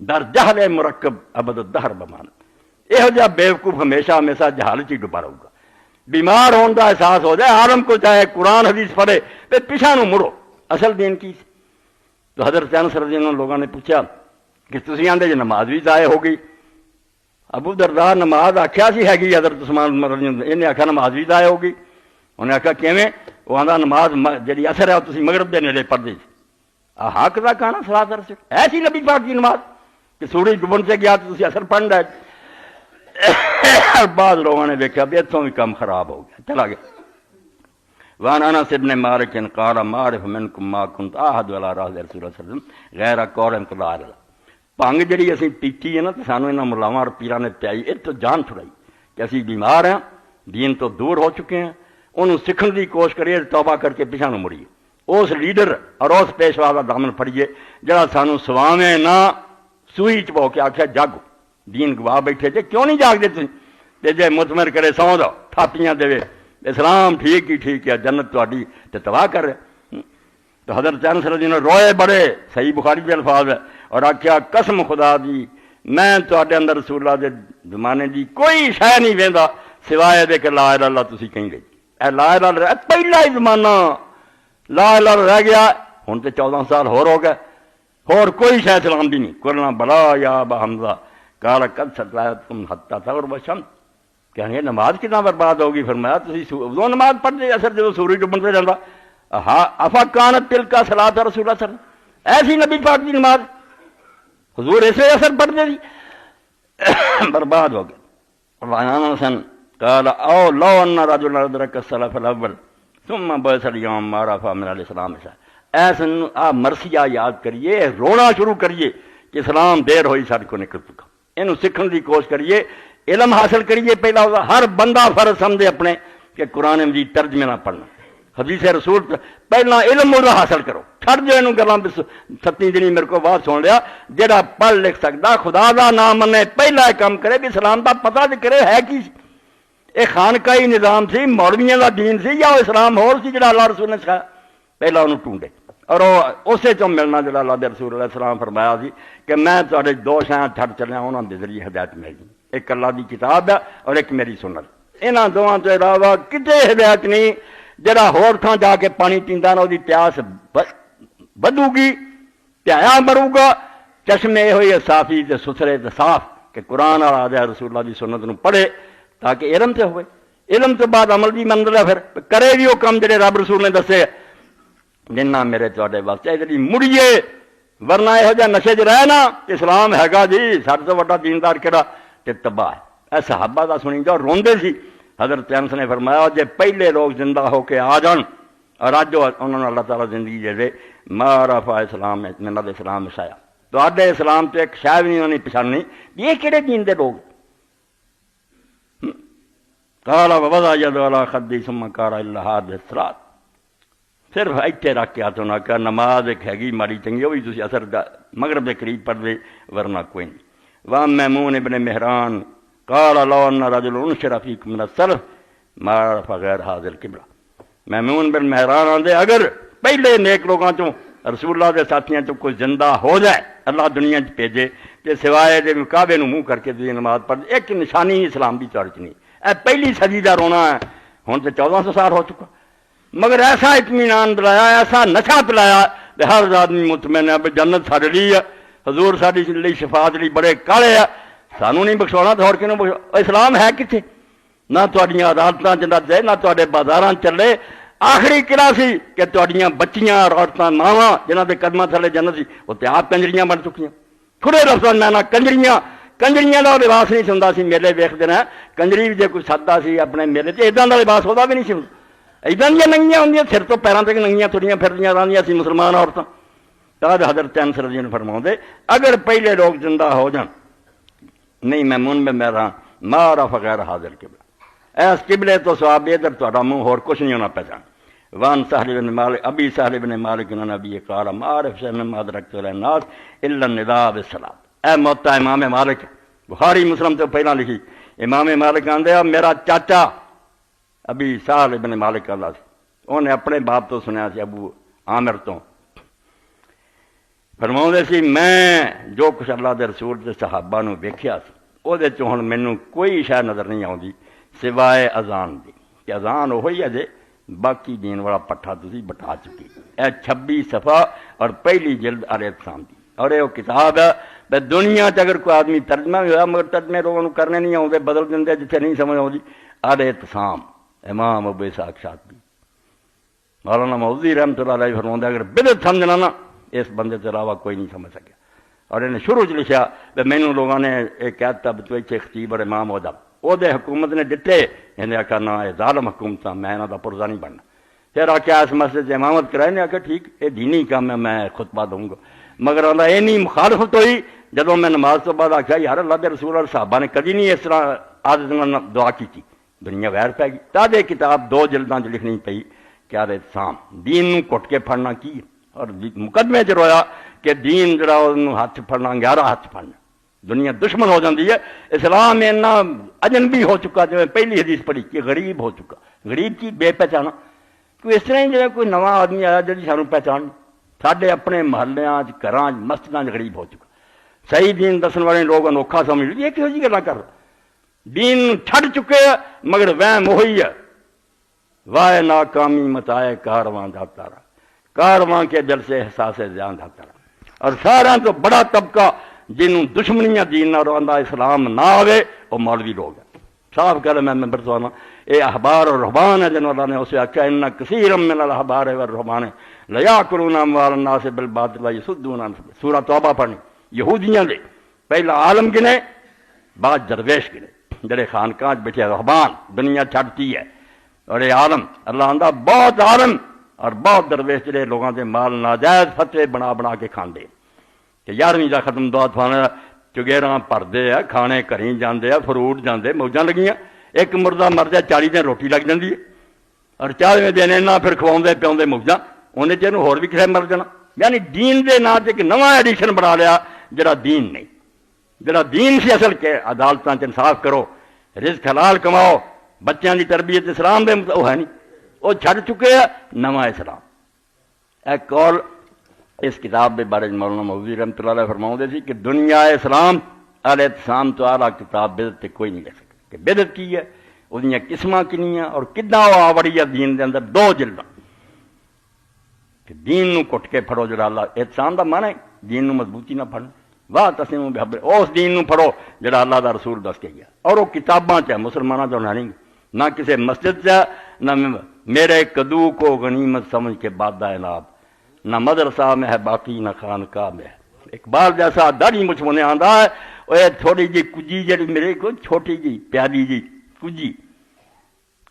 در جہل مرکب ابد الدہر بمان. یہو جہا بیوقوف ہمیشہ ہمیشہ جہالت ہی ڈبا رہے گا. بیمار ہونے کا احساس ہو جائے عالم کو چاہے قرآن حدیث پڑھے پھر پیچھا نو مڑو اصل دین کی. تو حضرت انس رضی اللہ عنہ لوگوں نے پوچھا کہ تسی آندے جے نماز بھی ضائع ہو گئی. ابو درداء نماز آخیا سی ہے حضرت عثمان رضی اللہ عنہ انہیں آخیا نماز بھی ضائع ہو گئی. انہیں آخیا کیویں؟ وہ آندا نماز جڑی اثر ہے تسی مغرب دے نیڑے پڑھدے سی. حق دا کہنا صلاۃ اثر ایسی نبی پاک دی نماز کہ سورج ڈبن سے گیا تو تسی اثر پڑھ رہے. بعض لوگوں نے دیکھا بھی اتوں بھی کام خراب ہو گیا چلا گیا. وان انس بن مالک قال ما اعرف منكم ما كنت احد ولا راس رسول اللہ صلی اللہ علیہ وسلم غیر قول انقضاء. بھنگ جڑی اسی پیتی ہے نا تو سانو انہاں ملاواں اور پیراں نے پیائی یہ تو جان چھڑائی کہ اسی بیمار ہیں دین تو دور ہو چکے ہیں. انہوں سکھن دی کوشش کریے توبہ کر کے پیچھا نو مڑیے. اس لیڈر اور اس پیشوا کا دامن پھڑیے جڑا سانو سواویں نہ سوئی چ بو کے آخیا جاگو دین گوا بیٹھے جے کیوں نہیں جاگ دے جے مطمئن کرے سو دو تھاپیاں دے اسلام ٹھیک ہی ٹھیک ہے جنت تہاڈی تے تباہ کر رہے. تو حضرت انس رضی اللہ عنہ روئے بڑے صحیح بخاری کے الفاظ ہے اور آخیا قسم خدا دی میں تہاڈے اندر رسول اللہ دے زمانے دی کوئی شے نہیں ویندا سوائے دے کہ لا الہ الا اللہ تسی کہیں گے. اے لا الہ الا اللہ پہلا ہی زمانہ لا الہ الا اللہ رہ گیا. ہن تے 14 سال ہور ہو گئے. اور کوئی شاہ سلام بھی نہیں. قلنا بلا یا ابا حمزہ قال قد صلاتکم حتی تغرب الشمس. کہنے نماز کتنا برباد ہوگی. فرمایا تسی وہ نماز پڑھتے اثر جب سورج ڈوبن جاتا. ہاں افا کانت تلک صلاۃ رسول اللہ صلی اللہ علیہ وسلم, ایسی نبی پاک کی نماز حضور ایسے اثر پڑھتے تھی برباد ہو گئے. وعن حسن قال او لو ان رجل ادرک السلف الاول ثم بعث اليوم ما رفع من الاسلام. ایسا آپ مرثیہ یاد کریے, رونا شروع کریے کہ اسلام دیر ہوئی سارے کو نکل چکا. یہ سیکھنے کی کوشش کریے, علم حاصل کریے. پہلا ہر بندہ فرض سمجھے اپنے کہ قرآن مجید ترجمے نہ پڑھنا, حدیث رسول پہلا علم وہ حاصل کرو. چھڑ جو یہ گلاں 7 دن میرے کو بات سن لیا. جہاں پڑھ لکھ سکتا خدا دا نام منے پہلا کام کرے بھی اسلام دا پتہ تو کرے ہے کی. یہ خانقاہی نظام سی, مولویاں دا دین سی, یا اسلام ہور سی جڑا اللہ رسول نے سکھایا. پہلا انہوں ٹونڈے اور اسے چوں ملنا جڑا اللہ دے رسول علیہ السلام فرمایا سی کہ میں تھوڑے 2 شاں چھڑ چلیا, انہوں دے ذریعے ہدایت مل گئی. ایک اللہ دی کتاب ہے اور ایک میری سنت. انہاں دونوں تو علاوہ کتے ہدایت نہیں. جڑا ہور تھاں جا کے پانی پیندا نا وہ پیاس بدو گی, پیایا مرو گا. چشمے ہوئے صافی تے ستھرے تے صاف کہ قرآن والا دے رسول اللہ دی سنت نو پڑھے تاکہ علم تے ہوئے. علم تو بعد عمل بھی منزل ہے, پھر کرے بھی وہ کام جڑے رب رسول نے دسے. جنہ میرے تواڈے واسطے ادھر مڑیے, ورنہ یہو جہا نشے چ رہے نا اسلام ہے گا جی سب تو بڑا دیندار کہڑا تے تباہ ہے. اے صحابہ دا سنی جاؤ روندے سی. حضرت انس نے فرمایا جے پہلے لوگ زندہ ہو کے آ جان اور اج انہوں نے اللہ تعالیٰ زندگی دے دے ما رفع اسلام من الاسلام شیئا, تو آڈے اسلام تو ایک شاید نہیں انہوں نے پچھاننی. یہ کہڑے دین دے لوگ. قال ووضع يده على خدي ثم قال الا هذه الصلاه. صرف اتنے رکھ کے ہاتھوں نہ کہ نماز ایک ہے گی ماڑی چنگی, وہ بھی تسی اثر مغرب کے قریب پڑھ دے ورنہ کوئی نہیں. وام میمون ابن مہران قال لو ان رجل انشر فيكم من السلف ما رفع غير هذا القبلہ. میمون بن مہران آندے اگر پہلے نیک لوگاں چوں رسول اللہ دے ساتھیاں چوں کوئی زندہ ہو جائے اللہ دنیا چ بھیجے کہ سوائے دے کعبے نو منہ کر کے نماز پڑھ, ایک نشانی ہی اسلام دی چڑھ چ نہیں. اے پہلی صدی دا رونا ہے, ہن تے 1400 سال ہو چکا. مگر ایسا اطمینان دلایا, ایسا نشہ پلایا کہ ہر آدمی مطمئن ہے جنت ساڈے لی ہے, حضور ساڈی لی شفاعت لی بڑے کالے ہے, سانو نہیں بخشونا تو اور کنوں بخشو. اسلام ہے کتنے؟ نہ تہاڈیاں عدالتاں چ نہ نہ تہاڈے بازاراں چلے. آخری قلعہ سی کہ تہاڈیاں بچیاں عورتاں ماواں جنہاں دے قدماں تھلے جنت سی وہ تے آپ کنجریاں بن چکیاں. کھڑے لفظاں میں نہ کنجریاں دا لباس نہیں سندا سی. میلے ویکھدے نا کنجری بھی جے کوئی سدا سی اپنے میلے تے اِداں دا لباس ہوتا بھی نہیں سی. اِداں دیاں ننگیاں ہوندیاں, سر تو پیراں تک ننگیاں تھوڑیاں پھردیاں رہندیاں سی مسلمان عورتاں. تاج حضرت انس رضی اللہ عنہ فرماؤندے اگر پہلے لوگ زندہ ہو جان نہیں میں من میں رہا ما رفع غیر حاضر قبلہ, ایس قبلے تو ثواب ادھر تہاڈا منہ اور کچھ نہیں ہونا پہچان. وان سہل بن مالک ابی سہل بن مالک انہوں نے ابی قال ما عرف شيئا مما ادركت الناس الا النداء بالصلاۃ. اے موتا امام مالک, بخاری مسلم تو پہلا لکھی. امام مالک آندے میرا چاچا ابھی سہل بن مالک اللہ سی, انہیں اپنے باپ تو سنیا سی ابو عامر تو. فرماؤندے سی میں جو کچھ اللہ دے رسول دے صحابہ نو ویکھیا سی وہ دے چوں ہن مینوں کوئی شے نظر نہیں آؤندی سوائے اذان دی کہ اذان وہی ہے جے باقی دین والا پٹھا تسی بٹا چکی. اے 26 صفحہ اور پہلی جلد الاعتصام دی, اور یہ کتاب ہے دنیا چ اگر کوئی آدمی ترجمہ بھی ہوا مگر ترجمے لوگوں کرنے نہیں آتے, بدل دیں جتنے نہیں سمجھ آتی. الاعتصام امام ابو اسحاق شاطبی مولانا مودودی رحمۃ اللہ علیہ فرماتا اگر بدعت سمجھنا نا اس بندے سے علاوہ کوئی نہیں سمجھ سکیا. اور انہیں شروع چ لکھا کہ مینوں لوگوں نے ایک کہتا تو اتنے خطیب اور امام ہو جا وہ حکومت نے دتے, انہیں آخیا نہ یہ ظالم حکومت میں یہاں کا پرزا نہیں بننا. پھر آخیا اس مسجد سے امامت کرائے نے آخیا ٹھیک یہ دینی کام ہے میں خطبہ دوں گا. مگر اللہ یہ نہیں مخالفت ہوئی جدوں میں نماز تو بعد آخیا یار اللہ کے رسول اور صحابہ نے کدی نہیں اس طرح عادت دعا کی تھی, دنیا ویر پی گئی. تاد یہ کتاب 2 جلداں چ لکھنی پئی کہ الاعتصام دین نو کٹ کے پھڑنا کی, اور مقدمے چ رویا کہ دین جڑا انہوں ہاتھ پھڑنا 11 ہاتھ پھڑنا, دنیا دشمن ہو جاتی ہے. اسلام اینا اجنبی ہو چکا جو پہلی حدیث پڑھی کہ غریب ہو چکا. غریب کی بے پہچانا کوئی اس طرح ہی جو کوئی نواں آدمی آیا جی سانوں پہچان ساڈے اپنے محلیاں گھراں مسجداں غریب ہو چکا. صحیح دین دسن والے لوگ انوکھا سمجھ لی, یہ کہو جی گلاں کر دین چھڈ چکے مگر وہم وہی ہے. وائے ناکامی متائے کارواں جاتا رہا, کارواں کے دل سے احساس زیان جاتا رہا. اور سارا تو بڑا طبقہ جنہوں دشمنیاں دین نہ رہندا اسلام نہ آوے وہ مولوی لوگ ہیں. صاف گل میں ممبر سوانا یہ احبار اور رہبان ہے جن اللہ نے اسے آخیا ان کثیر من الاحبار والرہبان لیاکلون اموال الناس بالباطل ویصدون عن سبیل. سورہ توبہ پڑھنی. یہودیاں دے پہلا عالم گنے بعد درویش گنے جڑے خانقاہ بیٹھے رہبان دنیا چھڑتی ہے اور یہ عالم اللہ آندا بہت عالم اور بہت درویش جڑے لوگوں کے مال ناجائز فتوے بنا بنا کے کھاندے کہ 11ویں دا ختم دعا تھانا چگیراں پردے ہے کھانے گھریں جاندے ہے فروٹ جاندے موجاں لگیاں ایک مردہ مر جائے 40 دن روٹی لگ جاندی ہے اور 40ویں دن اینا پھر کھواؤندے پیاؤندے موجاں انہیں چینو ہور بھی کسے مر جانا. یعنی دین دے نا تے ایک نواں ایڈیشن بنا لیا جڑا دین نہیں. جڑا دین سی اصل کے عدالتاں چ انصاف کرو رزق حلال کماؤ بچیاں دی تربیت اسلام دے وہ ہے نہیں وہ چھڑ چکے ہیں نواں اسلام. ایک قول اس کتاب کے بارے مولانا مودودی رحمۃ اللہ علیہ فرماؤندے سی کہ دنیا اسلام الاعتصام تو اعلیٰ کتاب بدعت تے کوئی نہیں لکھ سکتا کہ بدعت کی ہے وہ قسماں کنیاں اور کداں وہ آوڑی ہے دین دے اندر 2 جلداں کہ دین نو کٹ کے پھڑو جڑا اللہ اعتصام دا معنی ہے دین نو مضبوطی نہ پھڑنا واہ تسلیم بحبل اس دین نو پھڑو جڑا اللہ دا رسول دس کے گیا اور وہ کتاباں چ مسلمانوں تو نہیں نہ کسی مسجد چ نہ میرے کدو کو غنیمت سمجھ کے بادہ اناب نہ مدرسہ میں ہے باقی نہ خانقاہ میں ہے. اقبال جیسا داڑھی مجھ منے آندا ہے وہ تھوڑی جی کجی جڑی میرے کو چھوٹی جی پیاری جی کجی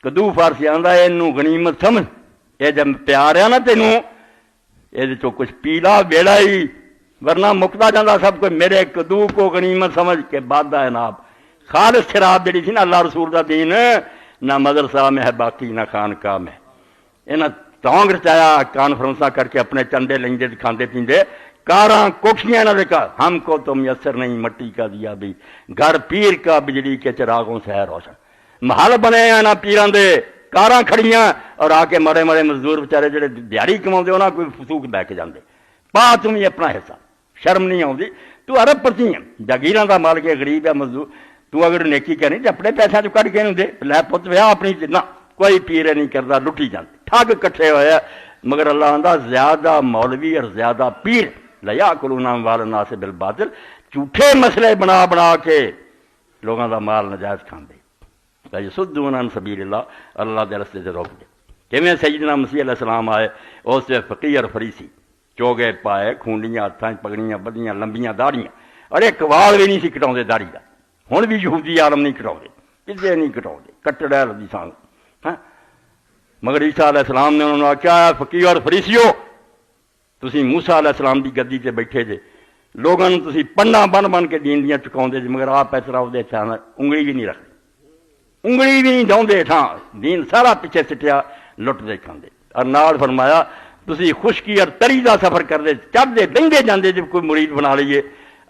کدو فارسی آندا ہے اینو غنیمت سمجھ یہ جب پیار ہے نا تینوں یہ چو کچھ پیلا بیڑا ہی ورنہ مکتا جاندہ سب کوئی میرے کدو کو غنیمت سمجھ کے بادہ اناب. خالص شراب جڑی تھی نا اللہ رسول دا دین نہ مدرسہ میں ہے باقی نہ خانقاہ میں. انہاں ٹونگ رچایا کانفرنساں کر کے اپنے چندے لینجے کھاندے پیندے کاراں کوکھیاں نہ دیکھا ہم کو تو میسر نہیں مٹی کا دیا بھی گھر پیر کا بجلی کے چراغوں سے ہے روشن. محل بنے ہیں نا پیران دے کاراں کھڑیاں اور آ کے مرے مرے مزدور بیچارے جڑے دیہڑی کماؤندے انہاں کوئی فسوق بہ کے جاندے پا تم ہی اپنا حصہ شرم نہیں آؤندی تو عرب پرتی ہے جاگیراں دا مالک ہے غریب ہے مزدور تو اگر نیکی کرنی تو اپنے پیسے چ کٹ کے نہیں دے لے پت ویا اپنی نہ کوئی پیرے نہیں کرتا لٹی جاندے ٹھگ کٹھے ہوئے مگر اللہ آندا زیادہ مولوی اور زیادہ پیر لیاکلون اموال الناس بالباطل جھوٹے مسئلے بنا بنا کے لوگوں دا مال نجائز کھاندے ویصدون عن سبیل اللہ اللہ دے رستے سے روک دے. کیویں سیدنا مسیح علیہ السلام آئے اس سے فقیر اور فریسی چوگے پائے کھونڈیاں ہاتھاں پگڑیاں بدیاں لمبیاں داڑیاں اور ایک وال بھی نہیں سی کٹاؤندے داڑھی دا. ہن بھی یہودی عالم نہیں کٹاؤندے کسے نہیں کٹاؤندے کٹڑے حدیثاں ہاں مگر عیسیٰ علیہ السلام نے انہوں نے آخیا فقیر اور فریسیو تسی موسیٰ علیہ السلام دی گدی تے بیٹھے جے لوگوں تسی پنڈا بن بن کے دین دیاں چکاؤندے جے مگر آپ اس طرح دے چاہنا انگلی بھی نہیں رکھتے انگلی بھی نہیں ڈاؤندے تھاں دین سارا پیچھے سٹیا لٹ دے کھاندے. اور نال فرمایا تسی خشکی اور تری دا سفر کر دے چڑھتے بہندے جاندے جب کوئی مرید بنا لئیے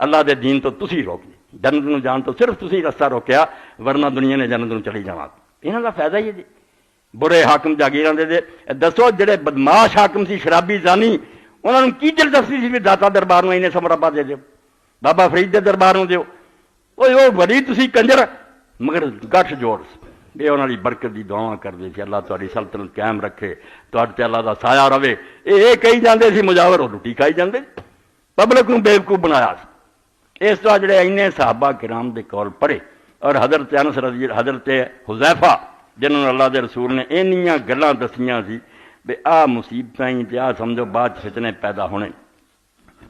اللہ دے دین تو تسی روک دے جنت نو جان تو صرف تسی رستہ روکیا ورنہ دنیا نے جنت نو چلی جانا. انہاں دا فائدہ ہی ہے جی برے حاکم جاگیراں دے دسو جڑے بدماش حاکم سی شرابی زانی انہاں نوں کی دلچسپی سی بھی داتا دربار نوں اینے سمرابا دے دیو بابا فرید دے دربار نوں دیو اوے بڑی تسی کنجر مگر گٹھ جوڑ بے انہاں دی برکت دی دعا کردے سی اللہ تہاڈی سلطنت قائم رکھے تہاڈے تے اللہ دا سایہ رہے. اے کہی جاندے سی مجاور اور روٹی کھائی جاندے پبلک نوں بیوقوف بنایا سی. اس طرح جڑے اینے صحابہ کرام دے کول پڑھے اور حضرت انس رضی حضرت حذیفہ جنہوں نے اللہ دے رسول نے اینیاں گلاں دسیاں سی بے آ مصیبتاں ہی تے آ سمجھو بعد فتنے پیدا ہونے.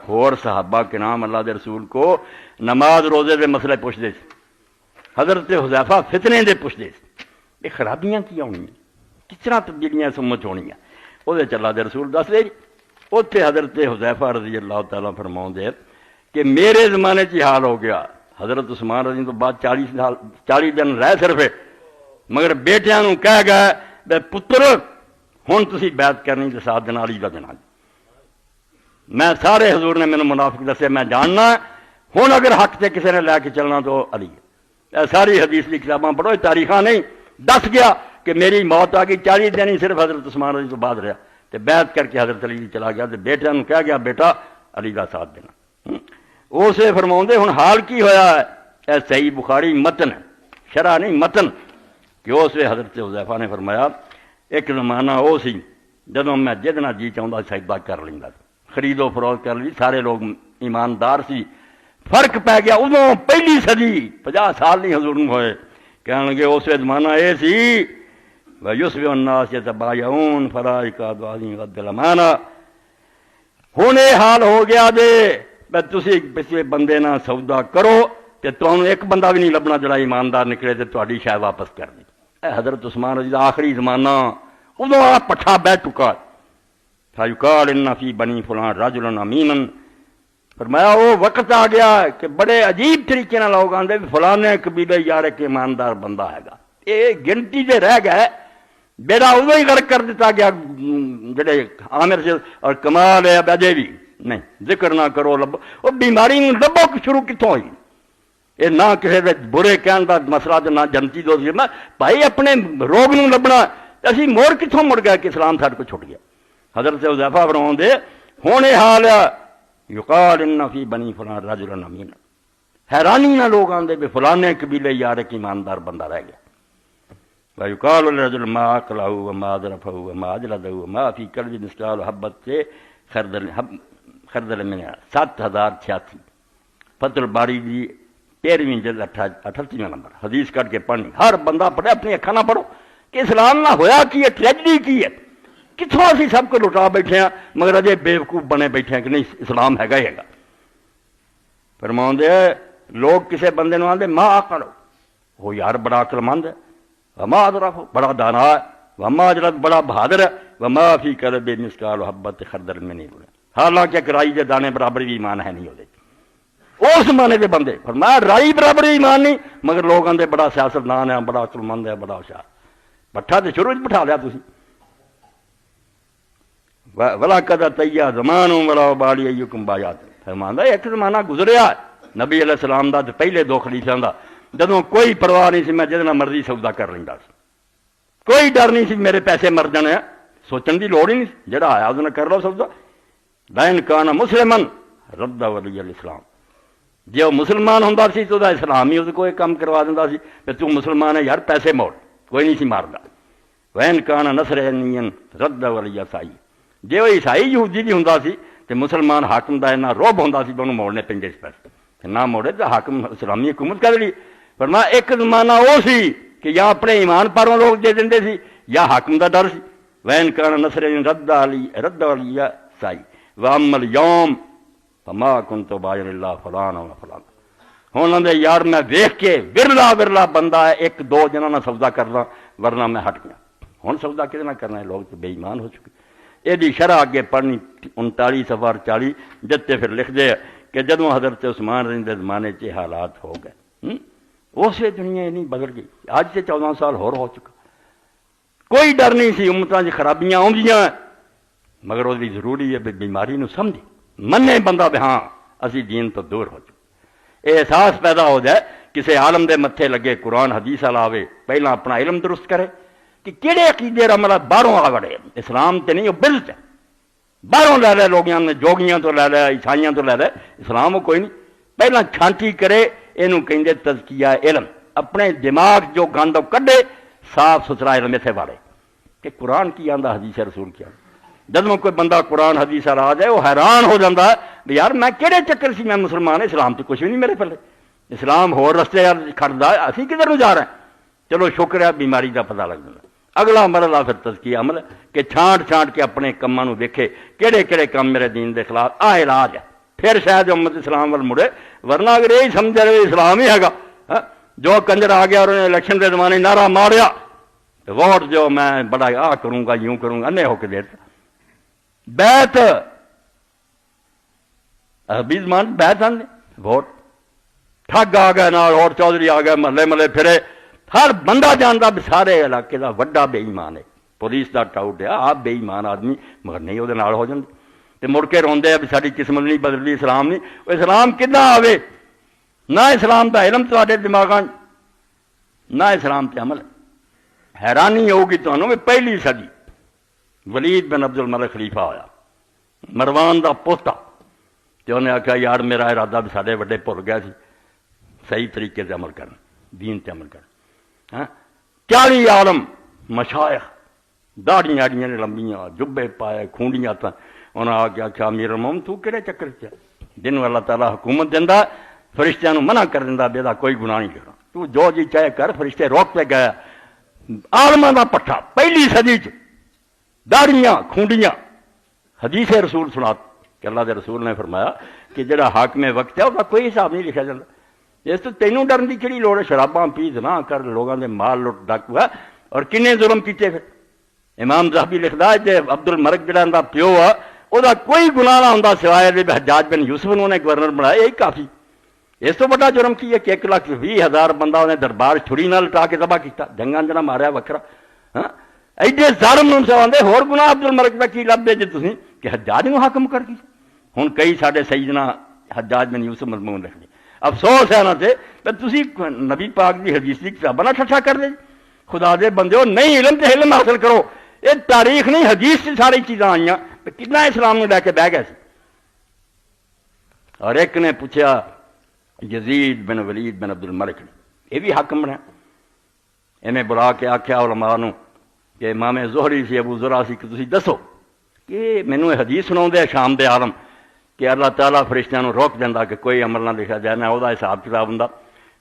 اور صحابہ کرام اللہ دے رسول کو نماز روزے دے مسئلے پوچھتے سی. حضرت حذیفہ فتنے دے پوچھتے سی یہ خرابیاں کی ہونی کس طرح تبدیلیاں سمجھ ہونیاں وہ اللہ دے رسول دس دے. اتنے حضرت حذیفہ رضی اللہ تعالیٰ فرماؤں دے کہ میرے زمانے چ حال ہو گیا حضرت عثمان رضی تو بعد 40 دن رہ صرف مگر بیٹیاں نوں کہہ گئے بے پتر ہن تسی بیعت کرنی تے 7 دن علی دا دینا. میں سارے حضور نے مینوں منافق دسے میں جاننا ہن اگر حق تے کسی نے لے کے چلنا تو علی. ساری حدیث کی کتاباں پڑھو تاریخاں نہیں دس گیا کہ میری موت آ گئی 40 دن ہی صرف حضرت عثمان رضی تو بعد رہا تے بیعت کر کے حضرت علی چلا گیا تے بیٹیاں نوں کہہ گیا بیٹا علی دا ساتھ دینا. اسے فرماؤندے ہن حال کی ہویا ہے اے صحیح بخاری متن شرح نہیں متن کہ اس وے حضرت حذیفہ نے فرمایا ایک زمانہ وہ سی جدوں میں جدنا جی چاہتا سجدہ کر لیندا خرید و فروخت کر لی، سارے لوگ ایماندار سی. فرق پی گیا ادوں پہلی صدی 50 سال نہیں حضور نوں ہوئے، کہنے لگے اس زمانہ یہ سی وَيُصْبِحُ النَّاسُ يَتَبَايَعُونَ فَلَا يَكَادُ أَحَدٌ يُغَدِّ الْأَمَانَةَ. ہن یہ حال ہو گیا دے بھئی تسی پچھلے بندے نال سودا کرو تے تمہیں ایک بندہ بھی نہیں لبنا جڑا ایماندار نکلے تے تہاڈی شے واپس کر دی. اے حضرت عثمان رضی اللہ آخری زمانہ ادوں آ پٹھا بہ چکا. فَيُقَالُ إِنَّ فِي بَنِي فُلَانٍ رَجُلًا أَمِينًا. فرمایا وہ وقت آ گیا کہ بڑے عجیب طریقے نال لوگ آندے بھی فلانے قبیلے یار ایک ایماندار بندہ ہے گا. یہ گنتی دے رہ گئے، بیڑا ادو ہی غرق کر دیتا گیا جڑے عامر سے. اور کمال ہے اجے بھی نہیں ذکر نہ کرو لبو، وہ بیماری لبو شروع کتوں ہوئی. یہ نہ کسی برے کہن کا مسئلہ تو نہ جنتی دوست بھائی اپنے روگ نوں لبنا. اسی موڑ کتوں مڑ گیا کہ اسلام ساڈے کو چھٹ گیا. حضرت حذیفہ فرماؤں دے ہوں یہ حال ہے یقال ان فی بنی فلان رجلا امینا. حیرانی نہ لوگ آندے بھی فلانے قبیلے یار ایک ایماندار بندہ رہ گیا. وَيُقَالُ لِلرَّجُلِ مَا أَكْلَهُ وَمَا أَذْرَفَهُ وَمَا أَجْلَدَهُ وَمَا فِي قَلْبِهِ مِثْقَالُ حَبَّةٍ خردل میں 7086 فتح الباری دی 13ویں جلد 38واں نمبر حدیث کٹ کے پڑھنی. ہر بندہ پڑھے، اپنی اکھاں نہ پڑھو کہ اسلام نہ ہویا کی ہے، ٹریجڈی کی ہے. کتوں اسی سب کو لٹا بیٹھے ہیں مگر اجے بیوقوف بنے بیٹھے ہیں کہ نہیں اسلام ہے گا ہی ہے گا. فرماؤں دے لوگ کسے بندے نوں آندے ما عقل، وہ یار بڑا عقل مند ہے، وما ادرک بڑا دانا ہے، وما اجلد بڑا بہادر ہے، وما فی قلبہ مثقال حبۃ خردل من ایمان. حالانکہ ایک رائی دے دانے برابر بھی ایمان ہے نہیں ہوتے اس زمانے کے بندے. فرمایا رائی برابر ایمان نہیں مگر لوگ آندے بڑا سیاستدان ہے، بڑا عقل مند ہے، بڑا ہوشیار. بٹھا تو شروع بٹھا لیا تسی. وَلَقَدْ أَتَيَّا زَمَانٌ وَلَا أُبَالِي أَيُّكُمْ بَايَعَ. فرماندا ایک زمانہ گزریا نبی علیہ السلام دا تے پہلے دو خلیفیاں دا جدوں کوئی پرواہ نہیں سی، میں جہدے نال مرضی سودا کر لیندا سی. کوئی ڈر نہیں سی میرے پیسے مر جانے، سوچن دی لوڑ ہی نہیں، جڑا آیا اس نال کر لو سودا. لَإِنْ كَانَ مُسْلِمًا رَدَّ وَلِيَّ الْإِسْلَامِ. جے وہ مسلمان ہوندا سی تو دا اسلام ہی اس کو کام کروا دیندا سی کہ تو مسلمان ہے یار پیسے موڑ، کوئی نہیں سی ماردا. وَإِنْ كَانَ نَصْرَانِيًّا رَدَّ وَلِيَّ عِیسَائی. جے وہ عیسائی یہودی بھی ہوندا سی تے مسلمان حاکم دا اتنا روب ہوندا سی کہ انہوں موڑنے پیندے اس پیسے، نہ موڑے تو حاکم اسلامی حکومت کر لی. فرمایا ایک زمانہ وہ سی کہ یا اپنے ایمان پروں لوگ دے دیندے سی یا حاکم دا ڈر سی. وَإِنْ كَانَ نَصْرَانِيًّا رَدَّ وَلِيَّ عِیسَائی وَأَمَّا الْيَوْمَ فَمَا كُنْتُ بَايِعًا إِلَّا فُلَانًا وَفُلَانًا. ہوں آدھے یار میں ویخ کے ورلا بندہ ہے ایک دو جنہوں نے سودا کرنا ورنہ میں ہٹ گیا. ہوں سودا کہتے نہ کرنا ہے، لوگ تو بے ایمان ہو چکے. یہ شرح اگے پڑھنی 39 صفحہ 40 جتے پھر لکھ دے کہ جدوں حضرت عثمان رضی دے زمانے چ حالات ہو گئے اسے دنیا نہیں بدل گئی. اج سے 14 سال ہو چکا. کوئی ڈر نہیں سی امتاں چ خرابیاں آؤندیاں مگر وہ ضروری ہے بھی بیماری نو سمجھے منے بندہ بھی ہاں اسی دین تو دور ہو چکے. یہ احساس پیدا ہو جائے کسی عالم دے متھے لگے قرآن حدیث والا آوے پہلا اپنا علم درست کرے کہ کہڑے عقیدے عمل باہروں آ وڑے. اسلام تے نہیں وہ بلت ہے، باہروں لے لے لوگیاں نے، جوگیاں تو لے لے، عیسائیاں تو لے لے. اسلام وہ کوئی نہیں. پہلا چھانٹی کرے یہ کہیں تزکیہ علم، اپنے دماغ جو گند کڈے صاف ستھرا علم اتنے واڑے کہ قرآن کی آندا حدیث رسول کی آندا. جب کوئی بندہ قرآن حدیث والا آ جائے وہ حیران ہو جاتا ہے بھی یار میں کہڑے چکر سی میں مسلمان، اسلام تو کچھ بھی نہیں میرے پلے. اسلام ہور رستے کھڑتا ہے، اسی کدھر نو جا رہے ہیں. چلو شکر ہے بیماری کا پتہ لگ جاتا. اگلا مرحلہ پھر تزکیہ عمل کہ چھانٹ کے اپنے کاماں نو دیکھے کہڑے کہڑے کام میرے دین دے خلاف آ علاج ہے، پھر شاید امت اسلام وال مڑے. ورنہ اگر یہی سمجھ رہے اسلام ہی ہے گا، جو کنجر آ گیا اور انہیں الیکشن کے زمانے نعرہ ماریا تو ووٹ جو میں بڑا آ کروں گا یوں کروں گا انے ہو کے دیتا. بیت مان بیت آنے ووٹ ٹھگ آ گئے نال اور چودھری آ گئے محلے پھرے. ہر بندہ جانتا بھی سارے علاقے کا وڈا بے ایمان ہے. پولیس کا ٹاؤٹ ہے آپ بے ایمان آدمی مگر نہیں وہ ہو جاتے تو مڑ کے روندے بھی ساری قسمت نہیں بدلتی، اسلام نہیں. وہ اسلام کداں آوے؟ نہ اسلام کا علم تے دماغ نہ اسلام تے عمل. حیرانی ہوگی تمہیں بھی پہلی صدی ولید بن عبد الملک خلیفہ ہویا مروان دا پوتا تو انہیں آخیا یار میرا ارادہ بھی سارے وڈے بھول گئے سی صحیح طریقے سے عمل کرنا، دین تے عمل کرنا. 40 عالم مشائخ داڑیاں نے لمبیاں جبے پائے کھونڈیاں انہیں آ کے آخیا امیر المومن تو کہڑے چکر چ جنوں اللہ تعالیٰ حکومت دینا فرشتیاں نوں منع کر دینا بے دا کوئی گناہ نہیں کرنا تو جو جی چاہے کر فرشتے روک پہ گیا عالماں دا پٹھا پہلی صدی چ داڑیاں کھونڈیاں حدیث رسول سنا کہ اللہ دے رسول نے فرمایا کہ جڑا حاکم وقت ہے وہ کوئی حساب نہیں لکھا جاتا اس تو تینوں ڈرن کی کہڑی لوڑ ہے شراباں پی نہ کر لوگوں دے مال لٹ ڈک ہوا اور کنے ظلم کیتے پھر امام ذہبی لکھدا ہے کہ عبد الملک جڑا دا پیو ہے وہ کوئی گناہ نہ ہوندا سوائے حجاج بن یوسف نے گورنر بنایا یہی کافی اس تو بڑا جرم کی ہے کہ 1,20,000 بندہ انہیں دربار چھری نہ لٹا کے تباہ کیتا جنگاں جنا ماریا وکھرا ہاں ایڈے ظالم نوں سواندے ہور گناہ عبد الملک دا کی لبدے جے تسی کہ حجاج نوں حاکم کر دی ہن کئی ساڈے سیدنا حجاج بن یوسف مضمون رکھدے افسوس ہے انہاں تے کہ تسی نبی پاک دی حدیث دی کتاباں نہ ٹھٹھا کر دے خدا دے بندیو نہیں علم تے علم حاصل کرو یہ تاریخ نہیں حدیث سے ساری چیزاں آئیاں کتنا اسلام نے لے کے بہ گئے سی اور ایک نے پوچھا یزید بن ولید بن عبد الملک نے یہ بھی حاکم بنا انہیں بلا کے آخیا علماء نو کہ امام زہری سی ابو زرع سی کہ تسی دسو کہ مینوں حدیث سنا دے شام دے عالم کہ اللہ تعالیٰ فرشتیاں نو روک دینا کہ کوئی عمل نہ لکھا جائے نہ وہ حساب کتاب ہوں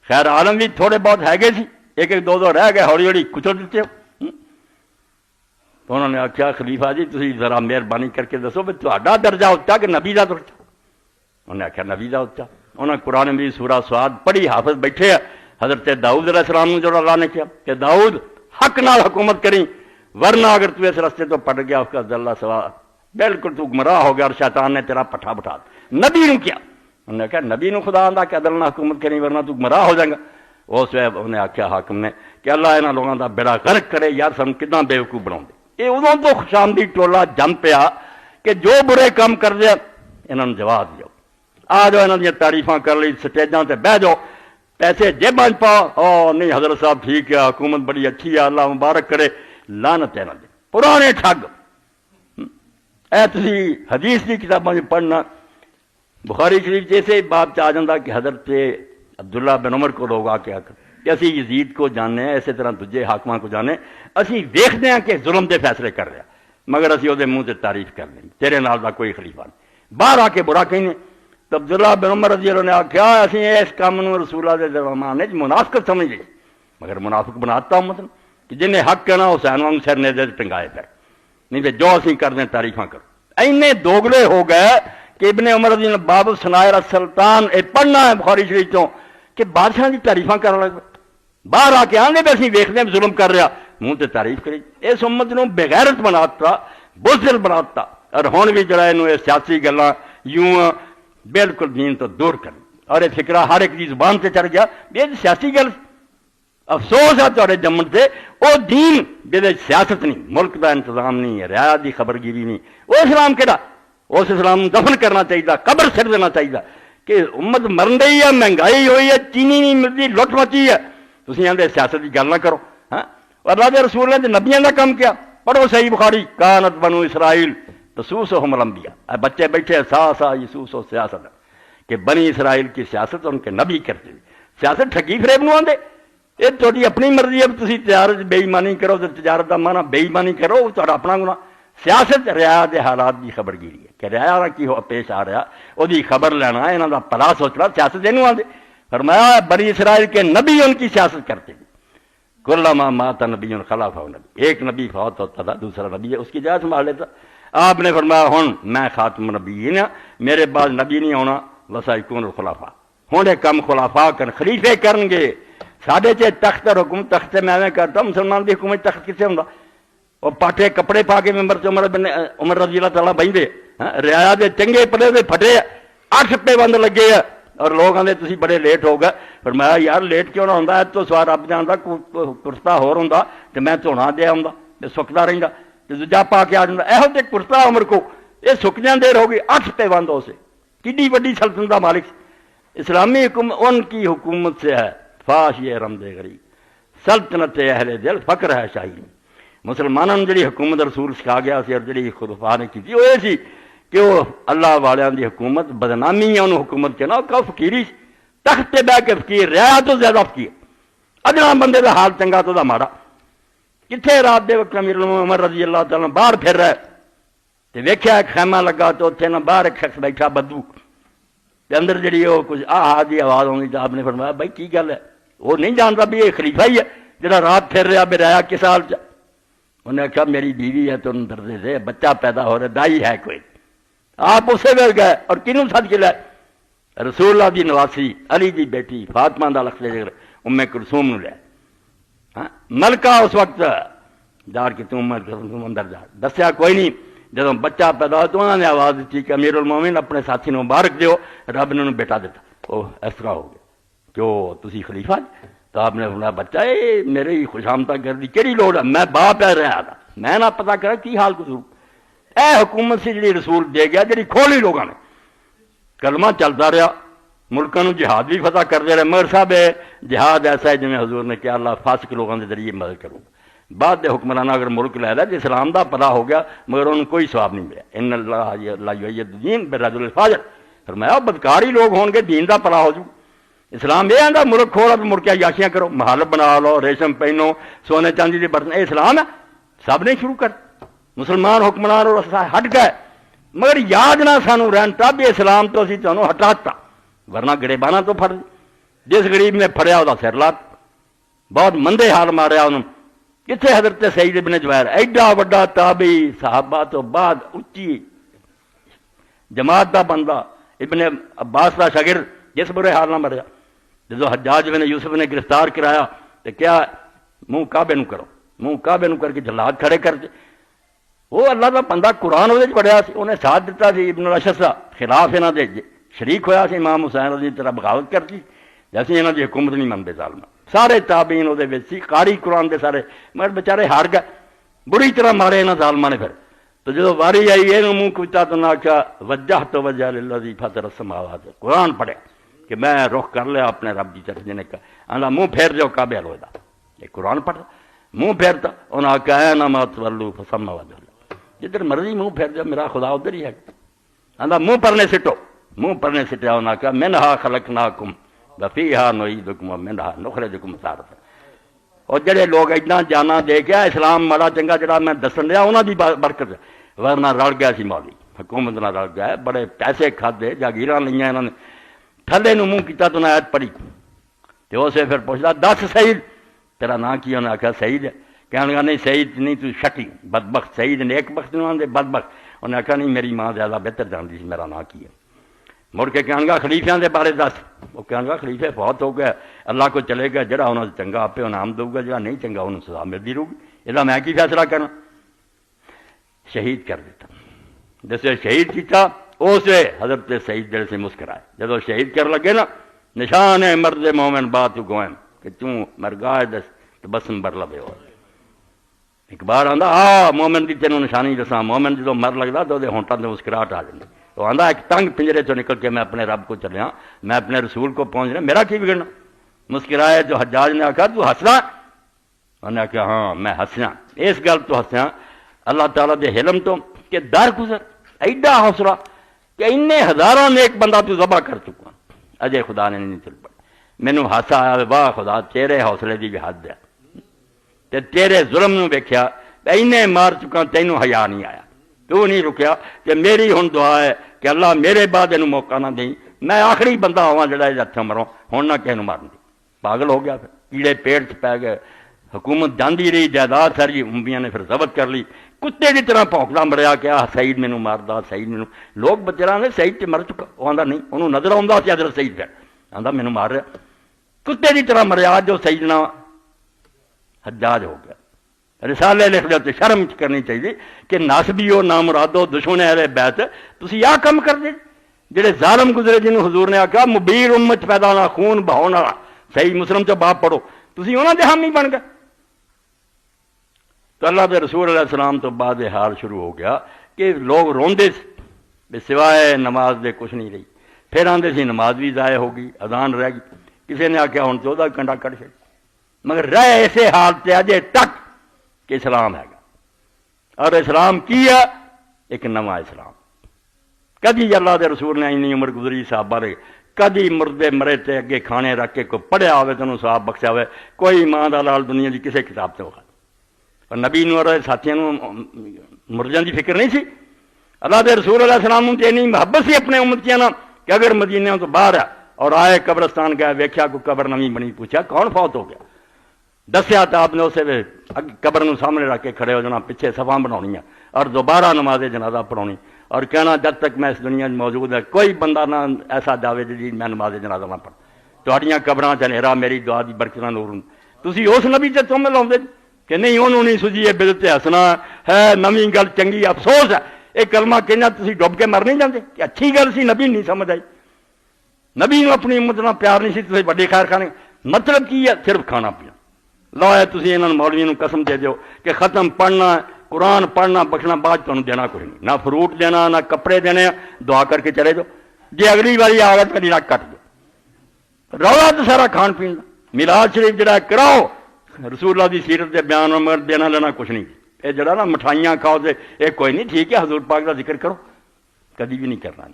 خیر عالم بھی تھوڑے بہت ہے گئے سی ایک ایک دو رہ گئے ہولی ہولی کچل دیتے ہو تو انہوں نے آخیا خلیفہ جی تسی ذرا مہربانی کر کے دسو بھی تہاڈا درجہ اچا کہ نبی دا درجہ انہوں نے آخیا نبی دا اچا انہوں نے قرآن بھی سورہ سعاد پڑھی حافظ بیٹھے حضرت داؤد علیہ السلام جو اللہ نے کیا کہ داؤد حق نال حکومت کریں ورنہ اگر تو اس رستے تو پٹ گیا اس کا اللہ سوا بالکل تو گمراہ ہو گیا اور شیطان نے تیرا پٹھا بٹھا نبی نے کیا انہوں نے کہا نبی نے خدا آندا کہ عدل نہ حکومت کریں ورنہ تو گمراہ ہو جائے گا اس وقت انہوں نے آخیا حاکم نے کہ اللہ انہاں لوگوں دا بیڑا غرق کرے یار سن کتنا بے وقوف بناؤ دے یہ ادوں تو خوشامدی ٹولا جم پیا کہ جو برے کام کر دیا انہوں نے جواب دیا آ جاؤ انہوں نے تعریفاں کر لی سٹیجاں تے بہ جاؤ پیسے جیباں پاؤ او نہیں حضرت صاحب ٹھیک ہے حکومت بڑی اچھی ہے اللہ مبارک کرے لعنت ہے دے پرانے ٹھگ اے تسی حدیث کی کتاباں پڑھنا بخاری شریف جیسے بات آ جاتا کہ حضرت عبداللہ بن عمر کو لوگ آ کے آکر کہ اسی یزید کو جاننے ہیں اسی طرح دوجے حاکماں کو جانے اسی ویکھدے ہیں کہ ظلم دے فیصلے کر رہا مگر اسی وہ منہ سے تعریف کر لیں تیرے نال دا کوئی خلیفہ نہیں باہر آ کے برا کہیں تو عبداللہ بن عمر رضی اللہ نے آخیا اسی اس کام نو رسول اللہ دے زمانے منافقت سمجھ لئی مگر منافق بناتا امت کہ جنہیں حق کہنا حسین وانگ سر نے ٹنگائے پھر نہیں تو جو اسی کر دیں تعریفاں کرو اینے دوگلے ہو گئے کہ ابن عمر رضی اللہ باب سنائر السلطان اے پڑھنا ہے بخاری شریف تو کہ بادشاہ کی تعریفاں کرنے لگ باہر آ کے آنے بھی اسی ویکھنے میں ظلم کر رہا منہ تے تعریف کری اس امت نو بغیرت بناتا بزدل بناتا اور ہون بھی جڑا انہوں سیاسی گلاں یوں بالکل دین تو دور کر اور یہ فکرہ ہر ایک کی زبان سے چڑھ گیا یہ سیاسی گل افسوس ہے تھوڑے جمن سے وہ دین بے سیاست نہیں ملک دا انتظام نہیں ہے رعایا دی خبر گیری نہیں وہ اسلام کہڑا اس اسلام دفن کرنا چاہیے قبر سٹ دینا چاہیے کہ امت مرن رہی ہے مہنگائی ہوئی ہے چینی نہیں ملتی لٹ مچی ہے تسی آندے سیاست کی گل نہ کرو ہاں اور اللہ دے رسول نے نبیوں کا کام کیا پڑھو صحیح بخاری کانت بنو اسرائیل تسوسہم الانبیاء بچے بیٹھے سا سا یسوس و سیاست کہ بنی اسرائیل کی سیاست ان کے نبی کرتے سیاست ٹھگی فریب نو آندے یہ تھوڑی اپنی مرضی ہے تسی تجارت بے ایمانی کرو تو تجارت کا مانا بے ایمانی کرو تھوڑا اپنا گناہ سیاست رعایا دے حالات کی خبر گیری ہے کہ رعایا کی پیش آ رہا وہ خبر لینا یہاں کا پلا سوچنا سیاست یہ آدھے فرمایا بنی اسرائیل کے نبی ان کی سیاست کرتے ہیں کلما مات نبی خلاف نبی ایک نبی فوت ہوتا تھا دوسرا نبی ہے اس کی جگہ سنبھال لیتا آپ نے فرمایا ہوں میں خاتم نبی نا میرے بعد نبی نہیں ہونا وسائکون الخلافہ ہوں یہ کم خلافہ کر خلیفے کرن گے ساڈے چ تخت اور حکومت تخت میں ایویں کرتا مسلمان کی حکومت تخت کتنے ہوں وہ پاٹے کپڑے پا کے ممبر عمر رضی اللہ تعالیٰ بہتے رعایا دے چنگے پلے دے پھٹے 8 پے بند لگے اور لوگ آدھے تھی بڑے لیٹ ہو گئے فرمایا یار لیٹ کیوں نہ ہوتا تو سوار رب جانتا کرتا ہور ہوں تو میں دھونا دیا ہوں سکتا رہتا دوجا پا کے آ جاتا یہو تو کرتا عمر کو یہ سک جان دیر ہو گئی 8 پے بند ہو سے کڈی وڈی سلطنت کا مالک اسلامی حکومت ان کی حکومت سے ہے فاش یہ رمد غریب سلطنت اہل دل فقر ہے شاہی مسلمانوں نے جڑی حکومت رسول سکھا گیا سی اور جڑی خلفاء نے کی وہ یہ سی کہ وہ اللہ والوں کی حکومت بدنامی ہے انہوں حکومت کے نا کہ فقیری تخت پہ بہ کے فقیر رعایا تو زیادہ فقیر ادنا بندے کا حال چنگا تو دا ماڑا کتنے رات دے وقت امیر عمر رضی اللہ تعالیٰ باہر پھر رہا تو ویکھیا ایک خیمہ لگا تو اتنے نہ باہر ایک شخص بیٹھا بدو تے اندر جڑی وہ کچھ دی آواز آئی تو آپ نے فرمایا بھائی کی گل ہے؟ وہ نہیں جانتا بھی یہ خلیفہ ہی ہے جڑا رات پھر رہا برایا کس حال چ؟ انہیں آخیا میری بیوی ہے تو اندر دے بچہ پیدا ہو رہا دائی ہے کوئی. آپ اسی ویل گئے اور کنوں سد کے لائے؟ رسول اللہ دی نواسی علی دی بیٹی فاطمہ دا لفظ ذکر ام کلثوم نو لے. ملکہ اس وقت جار کے تم اندر جا دسیا کوئی نہیں. جب بچہ پیدا ہوا تو انہوں نے آواز دیتی کہ امیر المومن اپنے ساتھی نو مبارک دیو رب نے انہوں بیٹا دیتا. وہ اس طرح ہو گیا کیوں تسی خلیفہ؟ تو آپ نے فرمایا بچہ اے میرے ہی خوش آمدید کر دی کیڑی لوڑ ہے؟ میں باپ ہے رہا تھا میں نہ پتا کرا کی حال کو اے حکومت سے جڑی رسول دے گیا جڑی کھولی لوگوں نے کلمہ چلتا رہا ملکوں نے جہاد بھی فتح کرتے رہے مگر صاحب جہاد ایسا ہے جی حضور نے کیا اللہ فاسق لوگوں کے ذریعے مدد کروں بعد دے حکمرانہ اگر ملک لے لیا جس اسلام دا پتہ ہو گیا مگر انہوں کوئی ثواب نہیں ملیا. ان اللہ یؤید الدین بالرجل الفاجر فرمایا بدکاری لوگ ہون گے دین دا پلا ہو جو. اسلام یہ آتا ملک کھوڑا تو مڑ کے عیاشیاں کرو محل بنا لو ریشم پہنو سونے چاندی کے برتن یہ اسلام ہے. سب نے شروع کر مسلمان حکمران اور ہٹ گئے مگر یاد نہ سانو رہتا بھی اسلام تو اسی تمہیں ہٹاتا ورنہ گریبانہ تو پھڑ جس غریب نے پھڑیا وہ سر لات بہت مندے حال ماریا انہوں. کتنے حضرت سعید ابن جبیر ایڈا وڈا تابعی صحابہ تو بعد اچھی جماعت دا بندہ ابن عباس دا شاگرد جس برے حال نہ مریا جدو حجاج بن یوسف نے گرفتار کرایا تو کیا منہ کعبے نو کرو منہ کعبے نو کر کے جلاد کھڑے کر دے. وہ اللہ دا بندہ قرآن وہ پڑھیا سی انہیں ساتھ دیتا سی ابن الاشعث دا خلاف انہوں دے شریک ہویا سی امام حسین رضی طرح بغاوت کرتی جیسے انہوں دی حکومت نہیں منتے ظالم سارے تابعین وہ سی قاری قرآن دے سارے مگر بیچارے ہار گئے بری طرح مارے انہوں ظالماں نے. پھر تو جدو واری آئی یہ منہ کتا تو نہ آخیا وجہ تو وجہ للذی فطر السماوات قرآن پڑھے کہ میں رخ کر لیا اپنے رب کی طرف جنے کا آندا منہ پھیر دیو کعبے والے دا یہ قرآن پڑھا منہ پھیرتا انہوں نے آخیا نہ تولوا فثم وجہ اللہ جدھر مرضی منہ پھیر دیو میرا خدا ادھر ہی ہے. آندا منہ پرنے سٹو منہ پرنے سٹیا انہوں نے آخیا منہا خلقناکم وفیہا نعیدکم ومنہا نخرجکم تارۃ. اور جڑے لوگ اتنا جانا دے کے اسلام ماڑا چنگا جڑا میں دسن دیا انہوں دی برکت ورنہ رل گیا سی مولوی حکومت نہ رل گیا بڑے پیسے کھادے جاگیراں لئیاں انہوں نے تھلے نو منہ کیتا تو نہ آیت پڑھی تو اسے پھر پوچھتا دس سعید تیرا نام کی انہوں نے آخیا سعید ہے کہنے لگا نہیں سعید نہیں تو شکی بدبخت سعید نیک بخت نو آندے بدبخت انہوں نے آخیا نہیں میری ماں زیادہ بہتر جانتی سی میرا نام کی ہے. مڑ کے کہنے لگا خلیفیاں دے بارے دس وہ کہنے لگا خلیفے بہت ہو گیا اللہ کو چلے گا جڑا انہوں نے چنگا آپ انعام دوں گا جڑا نہیں چنگا انہوں سزا ملتی رہے گی یہ میں کی فیصلہ کرنا شہید کر دیتا. جیسے شہید کیتا اسے حضرت سعید دل سے مسکرائے جب شہید کر لگے نا نشان ہے مرد مومن بات گوئم کہ توں مرگاہ دس تو بسم بر لبے ہو. ایک بار آندا آ مومن کی تینوں نشانی دساں مومن جدو مر لگتا تو وہ ہونٹاں تے مسکراہٹ آ جاتی. تو آندا ایک تنگ پنجرے چوں نکل کے میں اپنے رب کو چلیا میں اپنے رسول کو پہنچ رہا میرا کی بگڑنا. مسکرائے جو حجاج نے آخیا تو ہسنا انہوں نے آخیا ہاں میں ہسیا اس گل تو ہسیا اللہ تعالیٰ دے حلم تو کہ در گزر ایڈا حوصلہ کہ انے ہزاراں نے ایک بندہ تو ذبح کر چکا اجے خدا نے نہیں چل پڑا. مینوں ہاسا آیا واہ خدا تیرے حوصلے دی بھی حد ہے تے تیرے ظلم نو ویکھیا اینے مار چکا تینوں حیا نہیں آیا تو نہیں رکیا کہ میری ہن دعا ہے کہ اللہ میرے بعد اینوں موقع نہ دیں میں آخری بندہ ہوا جڑا یہ ہتھوں مروں ہن نہ کہے نوں مارن دی. پاگل ہو گیا پھر کیڑے پیڑ چ پی گئے حکومت جاندی رہی جائیداد ساری امبیاں نے پھر ضبط کر لی کتے کی طرح پونکتا مریا کہ سعید مینوں ماردا سعید مینوں لوگ بچرا نے سعید تے مر چکا وہ آندا نہیں انہوں نظر آਉਂدا سی حضرت سعید پہ آندا مینوں مار رہا کتے کی طرح مریا جو سیدنا حجاج ہو گیا. رسالے لکھ دے تے شرم کرنی چاہیے کہ ناسبیو نامرادو دشمن اہل بیت تسی آ کم کر دے جڑے ظالم گزرے جنہوں حضور نے آخیا مبیر امت پیدا نہ خون بہاؤن والا صحیح مسلم چ باپ پڑھو تسی انہاں دے حامی بن گئے. تو اللہ کے رسول علیہ السلام تو بعد حال شروع ہو گیا کہ لوگ روندے بے سوائے نماز دے کچھ نہیں رہی. پھر آندے سی نماز بھی ضائع ہو گئی اذان رہ گئی کسی نے آخیا ہوں 14 گھنٹہ کٹ چڑ مگر رہ ایسے حال تے اجے تک کہ اسلام ہے گا اور اسلام کی ہے ایک نواں اسلام. کدی اللہ دے رسول نے اینی عمر گزری صحابہ رہے کدی مردے مرے تے اگے کھانے رکھ کے کوئی پڑھیا ہوئے تو انہوں صاحب بخشیا ہوئے کوئی ماں دا لال دنیا دی کسے کتاب سے ہوگا. اور نبی نو اور ساتھیوں مردیاں دی فکر نہیں سی اللہ کے رسول علیہ السلام کی اینی محبت سی اپنے امتیاں نال کہ اگر مدینے تو باہر ہے اور آئے قبرستان گیا ویکھیا کوئی قبر نویں بنی, پوچھا کون فوت ہو گیا, دسیا تو آپ نے اسے قبر نو سامنے رکھ کے کھڑے ہو جانا, پیچھے صفاں بنانی اور دوبارہ نماز جنازہ پڑھانی اور کہنا جب تک میں اس دنیا میں موجود ہے کوئی بندہ نہ ایسا جاوے جی میں نماز جنازہ نہ پڑھ, تہاڈیاں قبراں چ ہنیرا میری دعا دی برکت نال نور. تسی اس نبی تے تم لاؤندے کہ نہیں انہوں نہیں سجی ہے بدعت حسنا ہے نویں گل چنگی, افسوس ہے یہ کلمہ کہنا تسی ڈب کے مر نہیں جاندے کہ اچھی گل سی نبی نہیں سمجھ آئی, نبی نو اپنی امت نال پیار نہیں سی, تسی بڑے خیر کھانے مطلب کی ہے صرف کھانا پینا. لا ہے تسی انہاں مولویوں نو قسم دے دیو کہ ختم پڑھنا قرآن پڑھنا بخشنا بعد تمہیں دینا کوئی نہیں, نہ فروٹ دینا نہ کپڑے دینے, دعا کر کے چلے جاؤ, جی اگلی باری آگت کری نہ کٹ دو. رولا تو سارا کھان پین دا, میلاد شریف جڑا کراؤ رسول اللہ دی سیرت دے بیان مگر دینا لینا کچھ نہیں. یہ جڑا نا مٹھائیاں کھاؤ دے یہ کوئی نہیں ٹھیک ہے, حضور پاک دا ذکر کرو, کبھی بھی نہیں کرنا.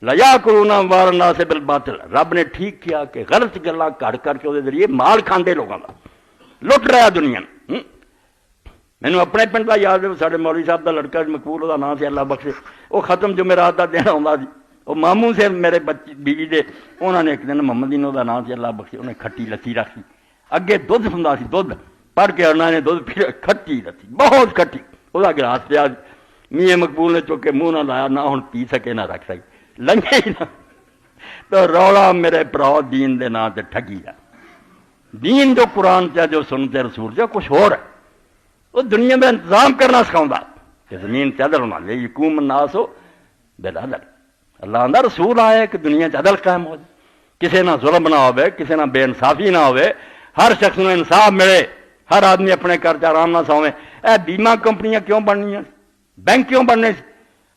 لیا کرونا وار نا سے بالباطل, رب نے ٹھیک کیا کہ غلط گلاں کر کر کے وہ ذریعے مال کھاندے لوگوں کا لٹ رہا دنیا. مینو اپنے پنڈ کا یاد ہے, سارے مولوی صاحب کا لڑکا مقبول وہ نام سے اللہ بخشے, وہ ختم جمعرات کا دن آتا جی, وہ ماموں سے میرے بچے بیوی دے انہوں نے ایک دن محمد دین کا نام سے اللہ بخشے, انہیں کھٹی لسی رکھی اگے دھد ہوں سی, دھد پڑھ کے انہوں نے دھد پھر کھٹی لسی بہت کھٹی, وہ گلاس پیا میاں مقبول نے چک کے منہ نہ لایا, نہ ہوں پی سکے نہ رکھ سکے, لنگے ہی نہ. تو رولا میرے پراؤ دین دے نام سے ٹھگی ہے. دین جو قرآن سے جو سنتے رسول سے کچھ ہو رہا ہے, وہ دنیا میں انتظام کرنا سکھاؤں کہ زمین سے عدل ہونا لے یقوم الناس ہو بالعدل. اللہ آندہ رسول آئے کہ دنیا سے عدل قائم ہو جائے, کسی نہ ظلم نہ ہوئے, کسی نہ بے انصافی نہ ہوئے, ہر شخص کو انصاف ملے, ہر آدمی اپنے گھر سے آرام نہ سویں. اے بیمہ کمپنیاں کیوں بننی ہیں, بینک کیوں بننے سے,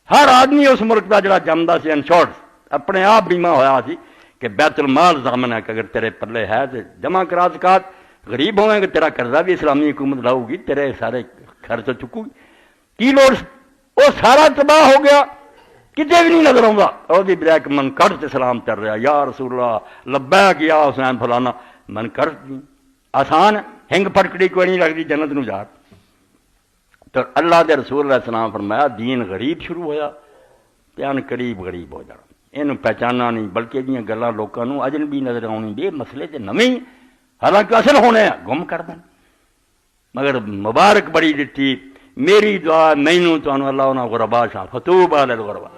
ہر آدمی اس ملک کا جڑا جمدا سی انشورڈ اپنے آپ بیمہ ہویا سی کہ بیت المال ضامن ہے کہ اگر تیرے پلے ہے تو جمع کرا زکات, غریب ہوئیں کہ تیرا قرضہ بھی اسلامی حکومت لاؤ گی, تیرے سارے خرچ چکو گی, کی لوڑ. وہ سارا تباہ ہو گیا, کتنے بھی نہیں نظر آؤں اور بریک من کڑ سے سلام چل رہا, یا رسول اللہ لبیک یا حسین فلانا, من کڑ آسان ہے, ہنگ پھٹکڑی کوئی نہیں لگتی جنت نو جا. تو اللہ دے رسول علیہ السلام فرمایا دین غریب شروع ہویا پیان قریب غریب ہو جانا, یہ پہچانا نہیں بلکہ جی گلاں لوگوں اجنبی نظر آنی, یہ مسئلے تے نویں حالانکہ اصل ہونے ہیں گم کر دیں. مگر مبارک بڑی دیتی میری دعا مینوں تانوں اللہ انہاں غربا شاہ فتوب علی الغربا.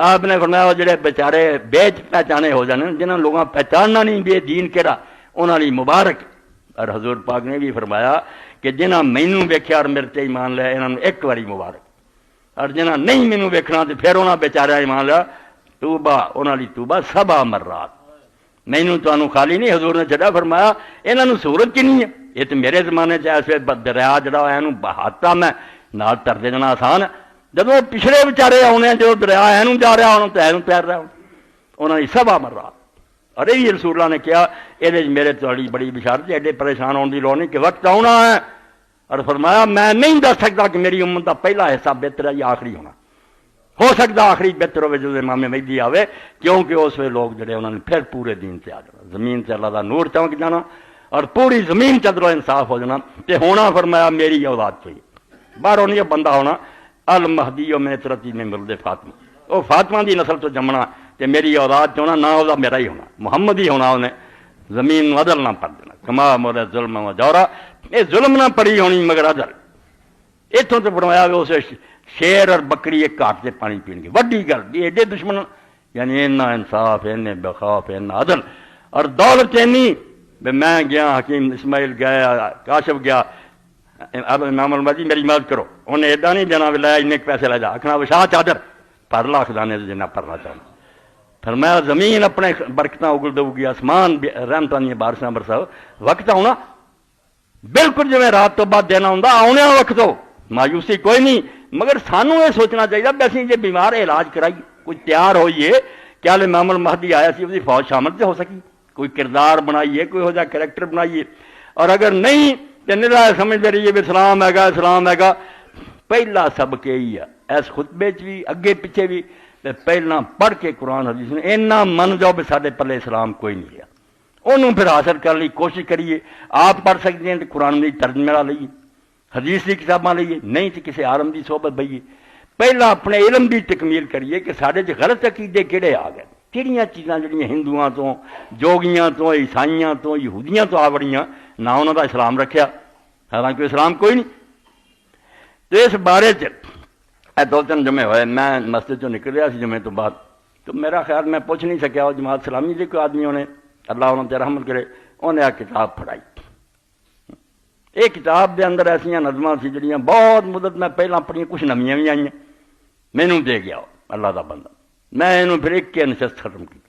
آپ نے فرمایا وہ جڑے بیچارے بیچ پہچانے ہو جانے جنہاں لوگاں پہچاننا نہیں بھی دین کہڑا انہاں لئی مبارک. اور حضور پاک نے بھی فرمایا کہ جنہاں مینوں ویکھیا اور میرے تے ایمان لیا انہاں ایک واری مبارک, اور جنہاں نہیں مینوں ویکھنا تے پھر انہاں بیچارے ایمان لیا توبہ, انہاں لئی توبہ 7 مرات. مینوں تانوں خالی نہیں حضور نے چڑھا فرمایا انہاں نوں سہولت کی نہیں ہے, یہ تو میرے زمانے چ ایسے دریا جڑا ہے بہاتا میں نال ترتے جانا آسان ہے, جب پچھلے بچارے آنے ہیں جو دریا ہے جا رہا ہونا تو ہے تیر رہا ہونا, انہوں نے 7 مرات. اور یہ رسول اللہ نے کیا یہ میرے تھوڑی بڑی بشارت ہے, ایڈے پریشان ہونے کی لوڑ نہیں کہ وقت آنا ہے. اور فرمایا میں نہیں دس سکتا کہ میری امت کا پہلا حصہ بہتر ہے یا آخری ہونا, ہو سکتا آخری بہتر ہوئے جب امام مہدی آوے, کیونکہ اس وقت لوگ جڑے انہوں نے پھر پورے دین سے آ جانا, زمین سے اللہ کا نور چمک جانا اور پوری زمین چدروں انصاف ہو جانا. تے ہونا فرمایا میری اولاد چاہیے, باہروں نہیں بندہ ہونا المہدی و میں ترتی میں ملد فاطمہ, وہ فاطمہ دی نسل تو جمنا تے میری اولاد چونا نہ وہ میرا ہی ہونا, محمد ہی ہونا, انہیں زمین عدل نہ پڑ دینا. کما مولے ظلم و جورا, یہ ظلم نہ پڑی ہونی مگر عدل. اتوں تو فرمایا اس شیر اور بکری ایک گھاٹ سے پانی پین گے, وڈی گل بھی ایڈے دشمن, یعنی اینا انصاف اینے بخاف اینا عدل. اور دولت اینی میں گیا حکیم اسماعیل گیا کاشف گیا, اب امام المہدی میری مدد کرو, انہیں ایڈا نہیں دینا لایا ان پیسے لے جا, آخنا وشاہ چادر پر لاکھ دانے سے جنہ پڑھنا چاہنا. فرمایا زمین اپنے برکتاں اگل دو گی, آسمان رحمتاں دی بارشاں برساؤ, وقت آنا بالکل جی رات تو بعد دینا ہوں آنے وقت ہو, مایوسی کوئی نہیں. مگر سانوں یہ سوچنا چاہیے بھی اسی جی بیمار علاج کرائی کوئی تیار ہوئیے کیا امام المہدی آیا سی, اس فوج شامل سے ہو سکی, کوئی کردار بنائیے, کوئی ہو جا کریکٹر بنائیے. اور اگر نہیں تو نرا سمجھتے رہیے بھی اسلام ہے گا اسلام ہے گا. پہلا سبق یہی ہے اس خطبے چ بھی اگے پیچھے بھی, پہلا پڑھ کے قرآن حدیث نے اینا من جاؤ بھی سارے پلے اسلام کوئی نہیں ہے, انہوں پھر حاصل کرنے کی کوشش کریے. آپ پڑھ سکتے ہیں تو قرآن کی ترجمہ لئیے, حدیث کی کتاباں لئیے, نہیں تو کسی عالم کی صحبت بھئیے. پہلا اپنے علم کی تکمیل کریے کہ سارے غلط عقیدے کہڑے آ گئے، کہڑیاں چیزاں جڑیاں ہندوؤں تو، جوگیاں تو، عیسائیاں تو، یہودیاں تو آ بڑیاں، نہ انہوں کا اسلام رکھیا، حالانکہ اسلام کوئی نہیں۔ تو اس بارے دو تین جمعے ہوئے، میں مسجد چوں نکل رہا سی جمعے تو بعد، تو میرا خیال میں پوچھ نہیں سکیا، وہ جماعت اسلامی کے کوئی آدمی نے، اللہ انہوں نے رحمت کرے، انہیں کتاب پڑھائی۔ یہ کتاب دے اندر ایسا نظماں سی جڑیاں بہت مدت میں پہلے پڑھیاں، کچھ نمیاں بھی آئیں، مینوں دے گیا اللہ دا بندہ، میں انہوں پھر ایک کے نشست ختم کی،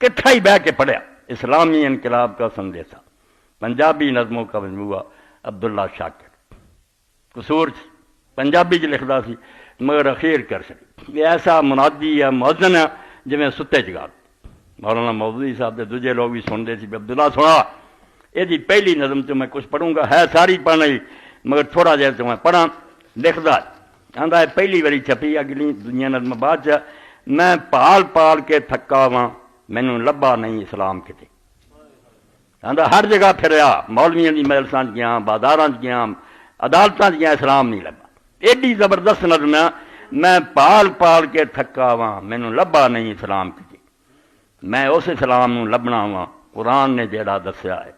کٹھا ہی بہ کے پڑھیا، اسلامی انقلاب کا سندیسہ، پنجابی نظموں کا مجموعہ، عبداللہ شاکر، قصور پنجابی لکھدا سی مگر اخیر کر سکے، یہ ایسا منادی ہے مؤذن ہے جی میں ستے جگا، مولانا مودودی صاحب دے دوجے لوگ بھی سنتے سی، عبداللہ سنا، یہ پہلی نظم تو میں کچھ پڑھوں گا، ہے ساری پڑھنا ہی مگر تھوڑا جہا تو میں پڑھا، لکھدا آندا ہے پہلی باری چھپی، اگلی دنیا نظم بعد چ، میں پال پال کے تھکا واں مینوں لبا نہیں اسلام کتے، آندا ہر جگہ پھریا، مولویاں دی مجلساں چ گیا، بازاراں چ گیا، عدالتاں چ گیا، اسلام نہیں لبا، ایڈی زبردست نظم ہے، میں پال پال کے تھکا واں مینوں لبا نہیں اسلام کتے، میں اس اسلام نوں لبنا واں قرآن نے جیڑا دسیا ہے،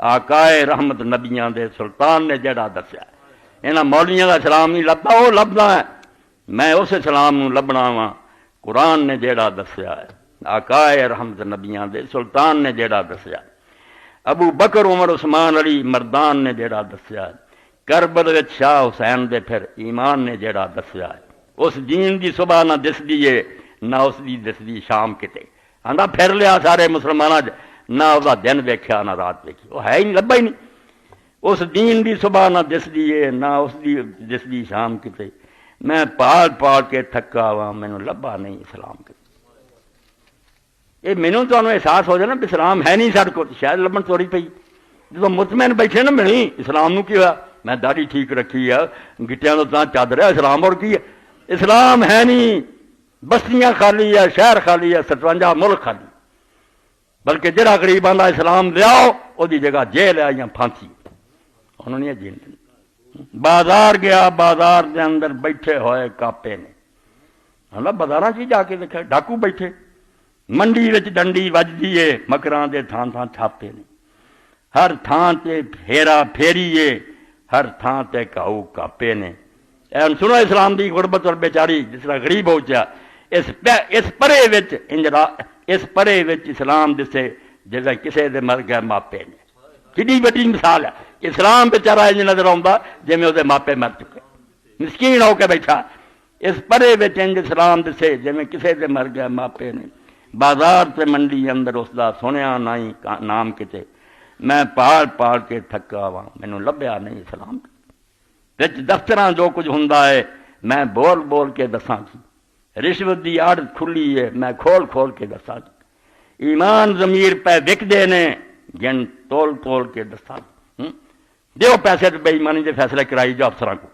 آقائے رحمت نبیاں دے سلطان نے جیڑا دسیا ہے، انہاں مولویاں دا اسلام نہیں لبا، وہ لبدا ہے، میں اس اسلام نوں لبنا وا قرآن نے جیڑا دسیا ہے، آقائے رحمت نبیاں دے سلطان نے جیڑا دسیا ہے، ابو بکر عمر عثمان علی مردان نے جیڑا دسیا ہے، کربل وچ شاہ حسین دے پھر ایمان نے جیڑا دسیا ہے، اس دین دی صبح نہ دسدی ہے نہ اس دی دسدی شام کتے، آندا پھر لیا سارے مسلماناں نہ اس دا دن ویکھیا نہ رات ویکھی، وہ ہے ہی نہیں، لبا ہی نہیں، اس دین دی صبح نہ دسدی ہے نہ اس دی دسدی شام کتے، میں پال پال کے تھکا وا مینوں لبا نہیں اسلام کتے، یہ مینوں تمہیں احساس ہو جائے نا بھی اسلام ہے نہیں سارے کو، شاید لبن توری پئی، جب مطمئن بیٹھے نا ملی اسلام نو کی ہوا، میں داڑھی ٹھیک رکھی ہے، گٹیاں تو تاں چادر ہے، اسلام اور کی ہے، اسلام ہے نہیں، بستیاں خالی ہے، شہر خالی ہے، 57 ملک خالی، بلکہ جڑا غریب آندا اسلام لیاؤ وہ دی جگہ جیل ہے یا پھانسی، انہوں نے جیل دی، بازار گیا، بازار دے اندر بیٹھے ہوئے کاپے نے، ہاں بازاراں چ جا کے دیکھا ڈاکو بیٹھے، منڈی وچ ڈنڈی وجدی ہے، مکراں دے تھان تھان چھاپے نے، ہر تھان تے پھیرا پھیریے، ہر تھان تے کاؤ کاپے نے، سنو اسلام دی غربت اور بیچاری جس طرح غریب ہو جا، اس پرے وچ انجرا، اس پرے وچ اسلام دسے جیسے کسے دے مر گئے ماپے نے، کتنی بڑی مثال ہے، اسلام بیچارا انج نظر آؤں جی میں وہ ماپے مر چکے، مسکین ہو کے بیٹھا، اس پرے وچ انج اسلام دسے جی میں کسے دے مر گئے ماپے نے، بازار تے منڈی اندر اس دا سنیا نہیں نام کتے، میں پال پال کے تھکا وا مینوں لبیا نہیں اسلام وچ، دفتراں جو کچھ ہوندا ہے میں بول بول کے دساں جی، رشوت دی آڑ کھلی ہے میں کھول کھول کے دساں جی، ایمان ضمیر پہ وکدے نے جن تول تول کے دساں جی، دیو پیسے تے بے ایمانی دے فیصلے کرائی جو افسراں کو،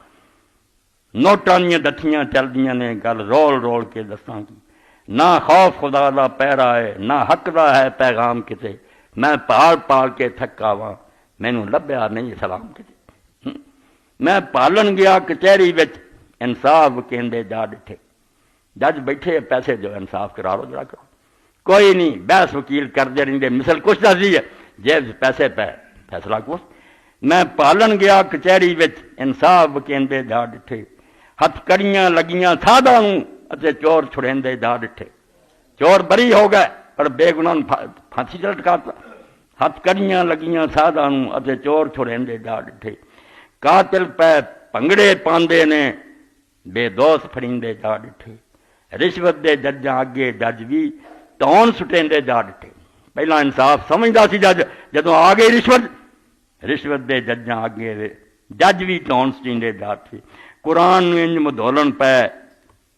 نوٹاں دیاں ڈٹھیاں چل دیاں نے گل رول رول کے دساں جی، نہ خوف خدا دا پیرا ہے نہ حق دا ہے پیغام کتے، میں پال پال کے تھکا وا مینوں لبیا نہیں اسلام کتے، میں پالن گیا کچہری وچ انصاف کہندے جا ڈٹھے، جج بیٹھے پیسے جو انصاف کرا لو جڑا کرو، کوئی نہیں بحث وکیل کردے رہندے، مثل کچھ دسدی ہے جیب پیسے پہ فیصلہ کچھ، میں پالن گیا کچہری وچ انصاف کہندے جا ڈٹھے، ہتھ کڑیاں لگیاں سادھاں نوں اتے چور چھڑیندے جا ڈٹھے، چور بری ہو گئے پر بے گناہ پھانسی چ لٹکاتا، ہتھ کڑیاں لگیاں سادھاں نوں اتے چور چھڑیندے جا ڈٹھے، قاتل پہ پنگڑے پاندے نے بے دوست پھڑیندے جا ڈٹھے، رشوت دے ججاں اگے جج بھی تون سٹیندے جا ڈٹھے، پہلا انصاف سمجھدا سی جج، جدوں آ گئی رشوت دے ججاں اگے جج بھی تون سٹیندے جا ڈٹھے، قرآن نوں انج مدھولن پہ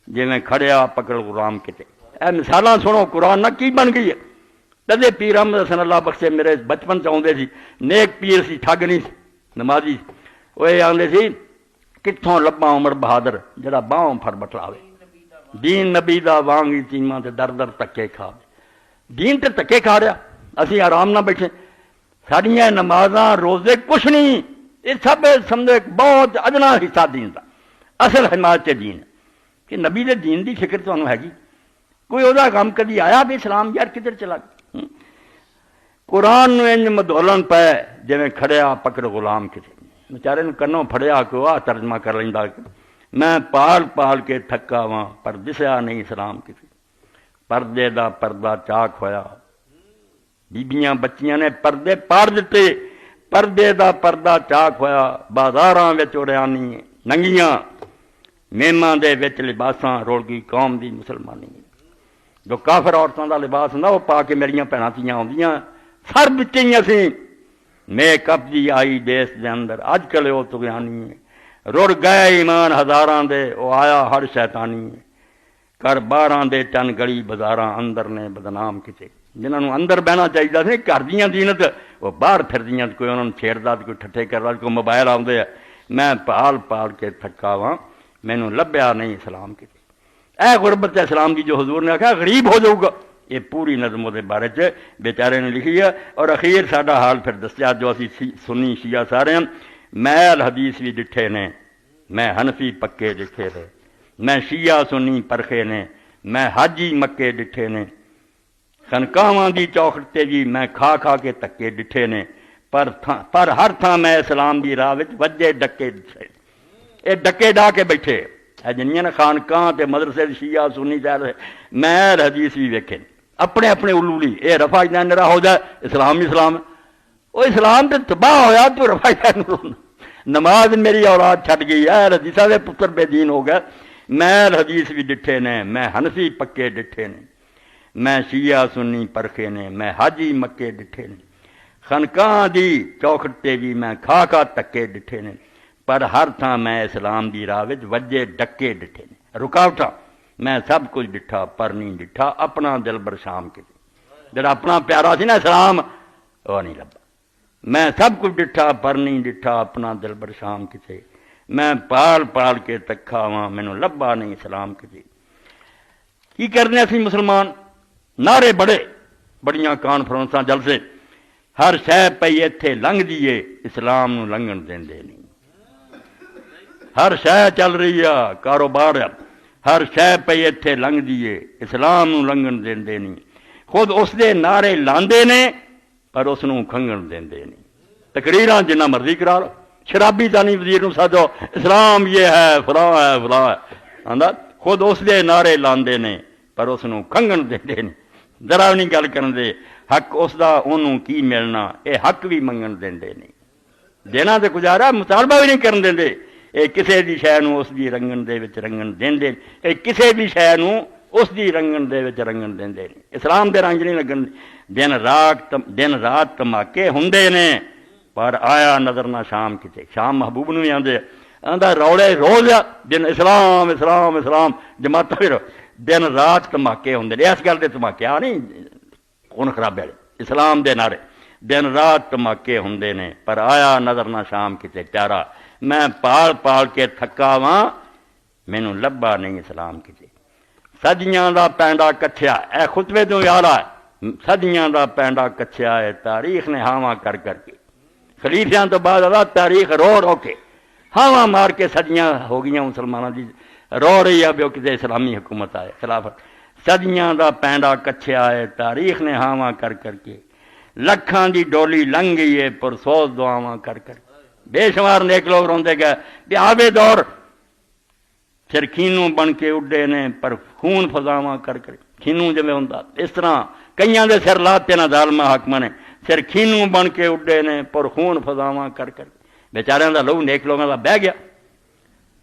جویں کھڑیا پکڑ غلام کتے، اے مثالاں سنو قرآن نہ کی بن گئی ہے، تدے پیر احمد حسن اللہ بخشے میرے بچپن چ آؤندے سی، نیک پیر سی ٹھگ نہیں سی، نمازی وہ آدھے سی کتوں لبا عمر بہادر جڑا باہوں پھڑ بٹلاوے، دین نبی دا وانگی چیما تے در در تکے کھا، دین تے تکے کھا رہا، اسی آرام نہ بیٹھے، ساڈیاں نمازاں روزے کچھ نہیں، یہ سب سمجھو ایک بہت ادنا حصہ دین دا، اصل حمایت دین کہ نبی دے دین دی فکر تمہیں ہے گی؟ کوئی وہ کام کدی آیا بھی اسلام یار کدھر چلا گیا؟ قرآن انج مدولن پہ جی کھڑیا پکڑ غلام کسی بیچارے کنوں پھڑیا کہ وہ ترجمہ کر لینا میں پال پال کے تھکا وا پر دسیا نہیں اسلام کسی پردے دا پردہ چاک ہویا بیبیاں بچیاں نے پردے پاڑ دیتے پردے دا پردہ چاک ہویا بازاراں وچ اڑیانی ننگیاں میماں دے وچ لباساں رول گئی قوم دی مسلمانی جو کافر عورتوں دا لباس ہوندا وہ پا کے میریاں بھیناں تھیاں آندیاں سر بچیاں سی میک اپ دی آئی دیس دے اندر اج کل وہ تغیانی ہے رڑ گئے ایمان ہزاراں دے وہ آیا ہر شیطانی ہے کر باراں دے چن گلی بازاراں اندر نے بدنام کیتے جنہاں نوں اندر بہنا چاہیے سی گھر دیاں زینت وہ باہر پھردیاں کوئی انہاں نوں چھیڑدا کوئی ٹھٹھے کردا کوئی موبائل آوندے میں پال پال کے تھکا واں مینوں لبھیا نہیں اسلام کیتے اے غربت اسلام دی جو حضور نے آکھا غریب ہو جاؤ گا یہ پوری نظم وہ بارے چ بیچارے نے لکھی ہے اور اخیر ساڈا حال پھر دسیا جو اسی سنی شیعہ سارے ہیں محل حدیث بھی ڈٹھے نے میں حنفی پکے ڈٹھے رہے میں شیعہ سنی پرخے نے میں حاجی مکے ڈٹھے نے خنقاواں دی چوکھٹ تے بھی میں کھا کھا کے تکے ڈٹھے نے پر ہر تھاں میں اسلام دی راہ وچ وجے ڈکے ڈٹھے اے ڈکے ڈا کے بیٹھے جنیاں نے خانقاہ تے مدرسے شیعہ سنی جا رہے محل حدیث بھی ویکھے اپنے اپنے الولی اے رفع جان نرا ہو جائے اسلام اسلام وہ اسلام تے تباہ ہویا تو رفع جان نماز میری اولاد چھٹ گئی ہے حدیثہ دے پتر بے دین ہو گئے محل حدیث بھی ڈٹھے نے میں حنفی پکے ڈٹھے نے میں شیعہ سنی پرکھے نے میں حاجی مکے ڈٹھے نے خانقاہ دی چوکھٹ تے بھی میں کھا کھا تکے ڈٹھے نے پر ہر تھاں میں اسلام دی راہ وچ وجے ڈکے ڈٹھے نے رکاوٹاں میں سب کچھ ڈٹھا پر نہیں ڈٹھا اپنا دل برشام کیتے جڑا اپنا پیارا سی نا اسلام وہ نہیں لبا میں سب کچھ ڈٹھا پر نہیں ڈٹھا اپنا دل برشام کیتے میں پال پال کے تکھا واں مینوں لبا نہیں اسلام کیتے کی کرنے اسی مسلمان نعرے بڑے بڑیاں کانفرنساں جلسے ہر شے پئی ایتھے لنگھ دیے اسلام نوں لنگھن دیندے نہیں ہر شے چل رہی ہے کاروبار ہر شے پئی ایتھے لنگھ دیے اسلام نوں لنگھن دیندے نہیں خود اس دے نعرے لاندے نے پر اس نوں کھنگن دیندے نہیں تقریراں جنہ مرضی کرا لو شرابی تانی وزیر نوں سادو اسلام یہ ہے فلاں ہے آندا خود اس دے نعرے لاندے نے پر اس نوں کھنگن دیندے نہیں ذرا نہیں گل کرن دے حق اس دا انہوں کی ملنا اے حق بھی منگن دیندے نہیں دینا تے گزارا مطالبہ بھی نہیں کرن دیندے اے کسے بھی شے نوں اس دی رنگن دے وچ رنگن دیندے اے کسے بھی شے نوں اس دی رنگن دے وچ رنگن دیندے نہیں اسلام دے رنگ نہیں لگن دن رات تماکے ہوندے نے پر آیا نظر نہ شام کتے شام محبوب نوں آندے آندا روڑے روز دن اسلام اسلام اسلام جماعت پھر دن رات تماکے ہوندے نے اس گل دے تماکے آ نہیں کون خراب ہے اسلام دے نعرے دن رات تماکے ہوندے نے پر آیا نظر نہ شام کتے پیارا میں پال پال کے تھکا واں مینوں لبا نہیں اسلام کیتے صدیاں دا پینڈا کچھیا اے خطبے تو یاد ہے صدیاں دا پینڈا کچھیا ہے تاریخ نے ہاواں کر کر کے خلیفیاں تو بعد تاریخ رو رو کے ہاواں مار کے صدیاں ہو گئیاں مسلمانوں دی رو رہی ہے بیو کتے اسلامی حکومت آئے خلافت صدیاں دا پینڈا کچھیا ہے تاریخ نے ہاواں کر کر کے لکھاں دی ڈولی لنگ گئی ہے پرسوز دعاواں کر کر بے شمار نیک لوگ روندے گئے کہ آبے دور پھر کھینوں بن کے اڈے نے پر خون فضاواں کر کر کھینوں جویں ہوندا اس طرح کئیاں دے سر لاتے نہ ظالمہ حاکماں نے پھر کھینوں بن کے اڈے نے پر خون فضاواں کر کر بیچاریاں دا لہو نیک لوگاں دا بہ گیا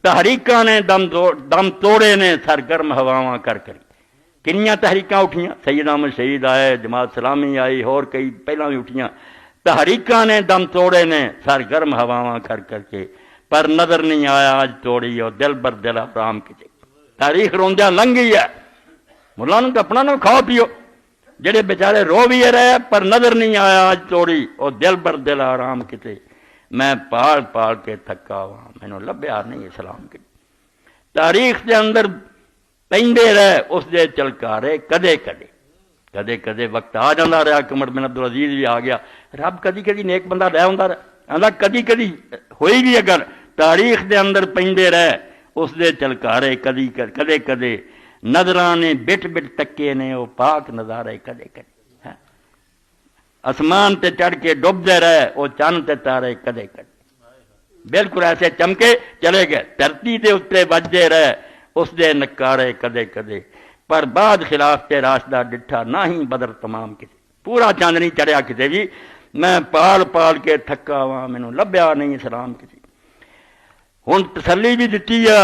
تحریکاں نے دم توڑے نے سرگرم ہواواں کر کر کنیاں تحریکاں اٹھیاں سید احمد شہید آئے جماعت اسلامی آئی اور کئی پہلاں بھی اٹھیاں تحریکاں نے دم توڑے نے سرگرم ہواواں کر کر کے پر نظر نہیں آیا آج توڑی اور دل بر دل آرام کیتے تاریخ روندیاں لنگ گئی ہے مولانا تو اپنا نہ کھاؤ پیو جڑے بیچارے رو بھی رہے پر نظر نہیں آیا آج توڑی اور دل بر دل آرام کیتے میں پال پال کے تھکا ہوا مینوں لبھیا نہیں اسلام کی تاریخ دے اندر پیندے رہے اس دے چلکارے کدے کدے کدے کدے وقت آ جاتا رہا کہ عمر بن عبدالعزیز بھی آ گیا رب کدی کدی نیک بندہ رہ ہوندا رہا آندا کدی کدی ہوئی بھی اگر تاریخ دے اندر پیندے رہے اس دے چلکارے کدی کدے کدے نظراں نے بٹ بٹ تکے نے وہ پاک نظارے کدے کدے آسمان تے چڑھ کے ڈبدے رہے وہ چند تے تارے کدے کدے بالکل ایسے چمکے چلے گئے دھرتی دے اتنے بجدے رہے اس دے نکارے کدے کدے پر بعد خلاف تے راشدہ ڈٹھا نہ ہی بدر تمام کسی پورا چاند نہیں چڑھیا کسی بھی میں پال پال کے تھکا ہوا مینوں لبیا نہیں اسلام کسی ہن تسلی بھی دتی ہے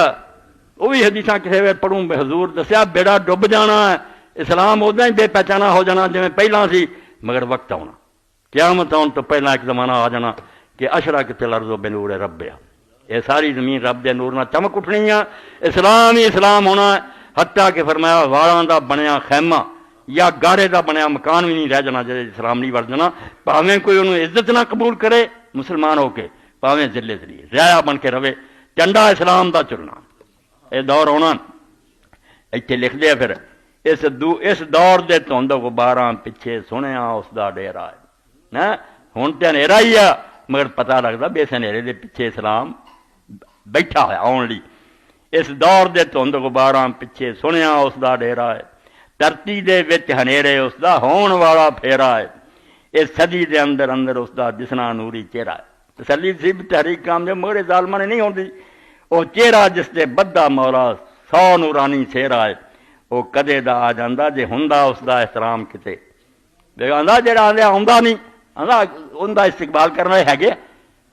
وہ بھی حدیثاں کسی ویل پڑھوں بے حضور دسیا بیڑا ڈب جانا ہے اسلام ادا ہی بے پہچانا ہو جانا جویں پہلاں سی مگر وقت آنا قیامت آن تو پہلا ایک زمانہ آ جانا کہ اشرقت الارض بنور ربها یہ ساری زمین رب دے نور نہ چمک اٹھنی ہے اسلام ہی اسلام ہونا ہے حتیٰ کہ فرمایا والاں دا بنیا خیمہ یا گاڑے دا بنیا مکان بھی نہیں رہ جانا جے اسلام نہیں ورت جانا پاویں کوئی انہوں عزت نہ قبول کرے مسلمان ہو کے پاویں ذلے ذریعے رعایا بن کے رہے چنڈا اسلام دا چلنا یہ دور ہونا اتنے لکھ دیا پھر اس دور دے دھند غباراں پیچھے سنیا اس دا ڈیرا ہے ہن تے ہنیرا ہی ہے مگر پتہ لگتا بھی اس ہنیرے دے پیچھے اسلام بیٹھا ہے آن لی اس دور دے دھند غباراں پیچھے سنیا اس دا ڈیرا ہے دھرتی دے وچ ہنیرے اس دا ہون والا پھیرا ہے اس صدی دے اندر اندر اس دا دسنا نوری چہرہ ہے تسلی سی تحریک کام دے مگر ظالماں نے نہیں ہوندی وہ چہرہ جس دے بدہ مولا 100 نورانی چہرہ ہے وہ کدے دا آ جاندا جے ہوندا اس دا احترام کتے تے آندا جڑا آندے آوندا نہیں آندا ان دا استقبال کرنا ہے گے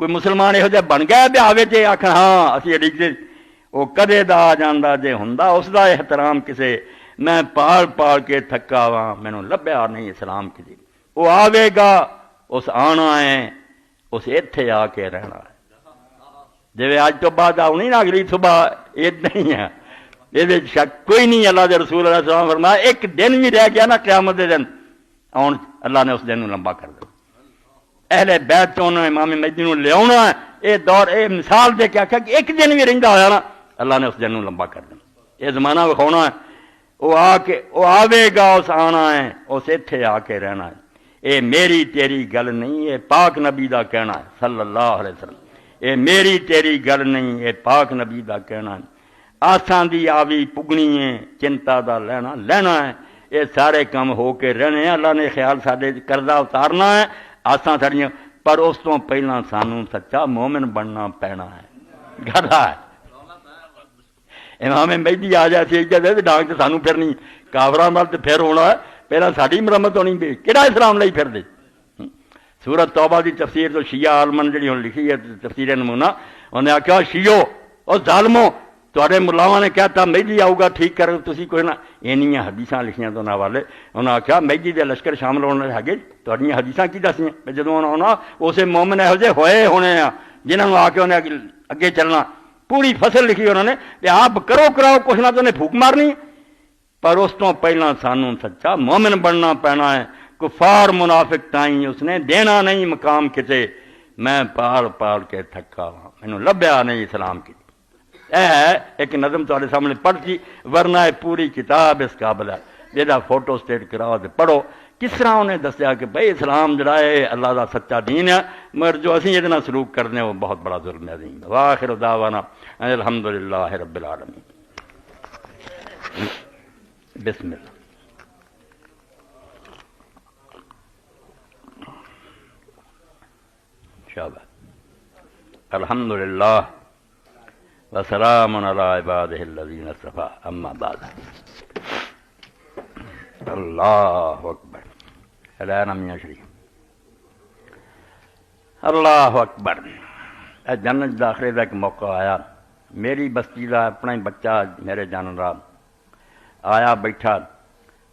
کوئی مسلمان یہو جہا بن گیا بھی آوے تے آکھن ہاں اسی اڈیجے وہ کدے دا آ جاندا جے ہوندا اس دا احترام کسے میں پال پال کے تھکا وا مینوں لبیا نہیں اسلام کسی وہ آوے گا اس آنا ہے اس ایتھے آ کے رہنا ہے جی اج تو بعد آنی نا اگلی صبح اتنا ہی ہے یہ شک کوئی نہیں اللہ دے رسول علیہ السلام فرمایا ایک دن بھی رہ گیا نا قیامت دے دن آن اللہ نے اس دن لمبا کر دیا اہل بیت تو انہوں نے امام مہدی نوں لے آنا ہے یہ دور یہ مثال دے کے آخیا کہ ایک دن بھی رہندا ہویا نا اللہ نے اس دن لمبا کر دیا یہ زمانہ وکھاؤنا ہے وہ آ کے وہ آوے گا اس آنا ہے اس ایتھے آ کے رہنا ہے یہ میری تیری گل نہیں یہ پاک نبی دا کہنا ہے صلی اللہ علیہ وسلم یہ میری تیری گل نہیں یہ پاک نبی دا کہنا ہے آسان دی آوی پگنی ہے چنتا دا لینا ہے یہ سارے کام ہو کے رہنے ہیں اللہ نے خیال سارے قرضہ اتارنا ہے آسان ساڑیاں پر اس تو پہلا سانوں سچا مومن بننا پینا ہے گھر ہے امام مہدی آ جائے سی اجازت ڈانگ تے سانوں پھرنی کافراں نال تے پھر ہونا ہے پہلا ساری مرمت ہونی بھی کہڑا اسلام لئی پھر دے سورت توبہ دی تفسیر تو شیعہ عالمن جڑی ہن لکھی ہے تفسیر نمونہ انہیں آخیا شیعو اور ظالمو تواڈے ملاواں نے کہتا مہدی آؤ گا ٹھیک کر تسی کوئی نہ اینیاں حدیثاں لکھیاں تو نہ والے انہیں آخیا مہدی دے لشکر شامل ہونے ہے تواڈیاں حدیثاں کی دسیاں جدوں آنا اسے مومن یہو جہے ہوئے ہونے ہیں جنہوں نے آ کے انہیں اگے چلنا پوری فصل لکھی انہوں نے کہ آپ کرو کراؤ کچھ نہ تو انہیں پھوک مارنی پر اس تو پہلا سانوں سچا مومن بننا پینا ہے کفار منافق تائیں اس نے دینا نہیں مقام کتے میں پال پال کے تھکا ہوا مینوں لبیا نہیں اسلام کی ایک نظم تھوڑے سامنے پڑھ سی ورنہ پوری کتاب اس قابل ہے جہاں فوٹو اسٹیٹ کراؤ تو پڑھو کس طرح انہیں دسیا کہ بھائی اسلام جڑا ہے اللہ دا سچا دین ہے مگر جو اسی یہ سلوک کرنے وہ بہت بڑا ظلم عظیم ہے وآخر دعوانا الحمدللہ رب العالمین بسم اللہ شاباش الحمدللہ وسلام علی عبادہ الذین اصطفیٰ اما بعد اللہ اکبر اعلان میاں شریف اللہ اکبر جنت داخلے کا ایک موقع آیا میری بستی کا اپنا ہی بچہ میرے جان رہا آیا بیٹھا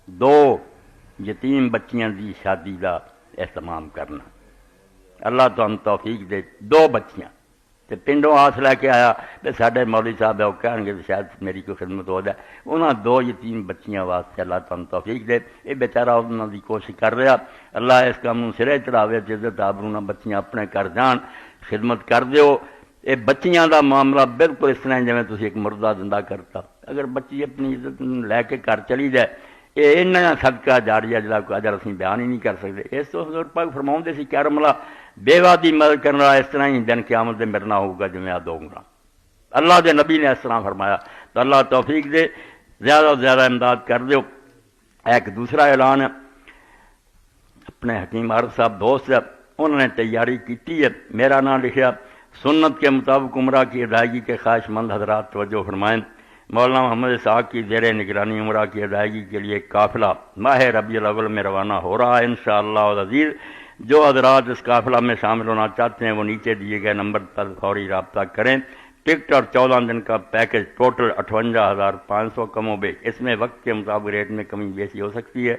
دو یتیم بچیاں دی شادی کا اہتمام کرنا اللہ تو ہم توفیق دے دو بچیاں تے پنڈوں آس لے کے آیا تو ساڈے مولوی صاحب ہے وہ کہیں گے شاید میری کوئی خدمت ہو جائے انہاں دو یتیم بچیاں واسطے اللہ تو ہم توفیق دے یہ بیچارہ انہوں دی کوشش کر رہا اللہ اس کام سرے چڑھاوے عزت آبرو بچیاں اپنے گھر جان خدمت کر دیو یہ بچیاں دا معاملہ بالکل اس طرح جویں تسی ایک مردہ زندہ کرتا اگر بچی اپنی عزت لے کے گھر چلی جائے یہ انہاں صدقہ جاریہ جڑا کوئی اجر اسی بیان ہی نہیں کر سکتے اس تو حضور پاک فرماؤندے سی کرم اللہ بیوہ دی مدد کرنا اس طرح ہی دن قیامت دے مرنا ہوگا جویں آ دو گا اللہ دے نبی نے اس طرح فرمایا، تو اللہ توفیق دے، زیادہ سے زیادہ امداد کر دیو۔ ایک دوسرا اعلان ہے، اپنے حکیم عارف صاحب دوست ہے، انہوں نے تیاری کی ہے، میرا نام لکھا، سنت کے مطابق عمرہ کی ادائیگی کے خواہش مند حضرات توجہ فرمائیں، مولانا محمد اسحاق کی زیر نگرانی عمرہ کی ادائیگی کے لیے قافلہ ماہ ربیع الاول میں روانہ ہو رہا ہے انشاءاللہ العزیز۔ جو حضرات اس قافلہ میں شامل ہونا چاہتے ہیں وہ نیچے دیے گئے نمبر پر فوری رابطہ کریں۔ ٹکٹ اور 14 دن کا پیکج ٹوٹل 58,500 کم و بیش، اس میں وقت کے مطابق ریٹ میں کمی بیشی ہو سکتی ہے۔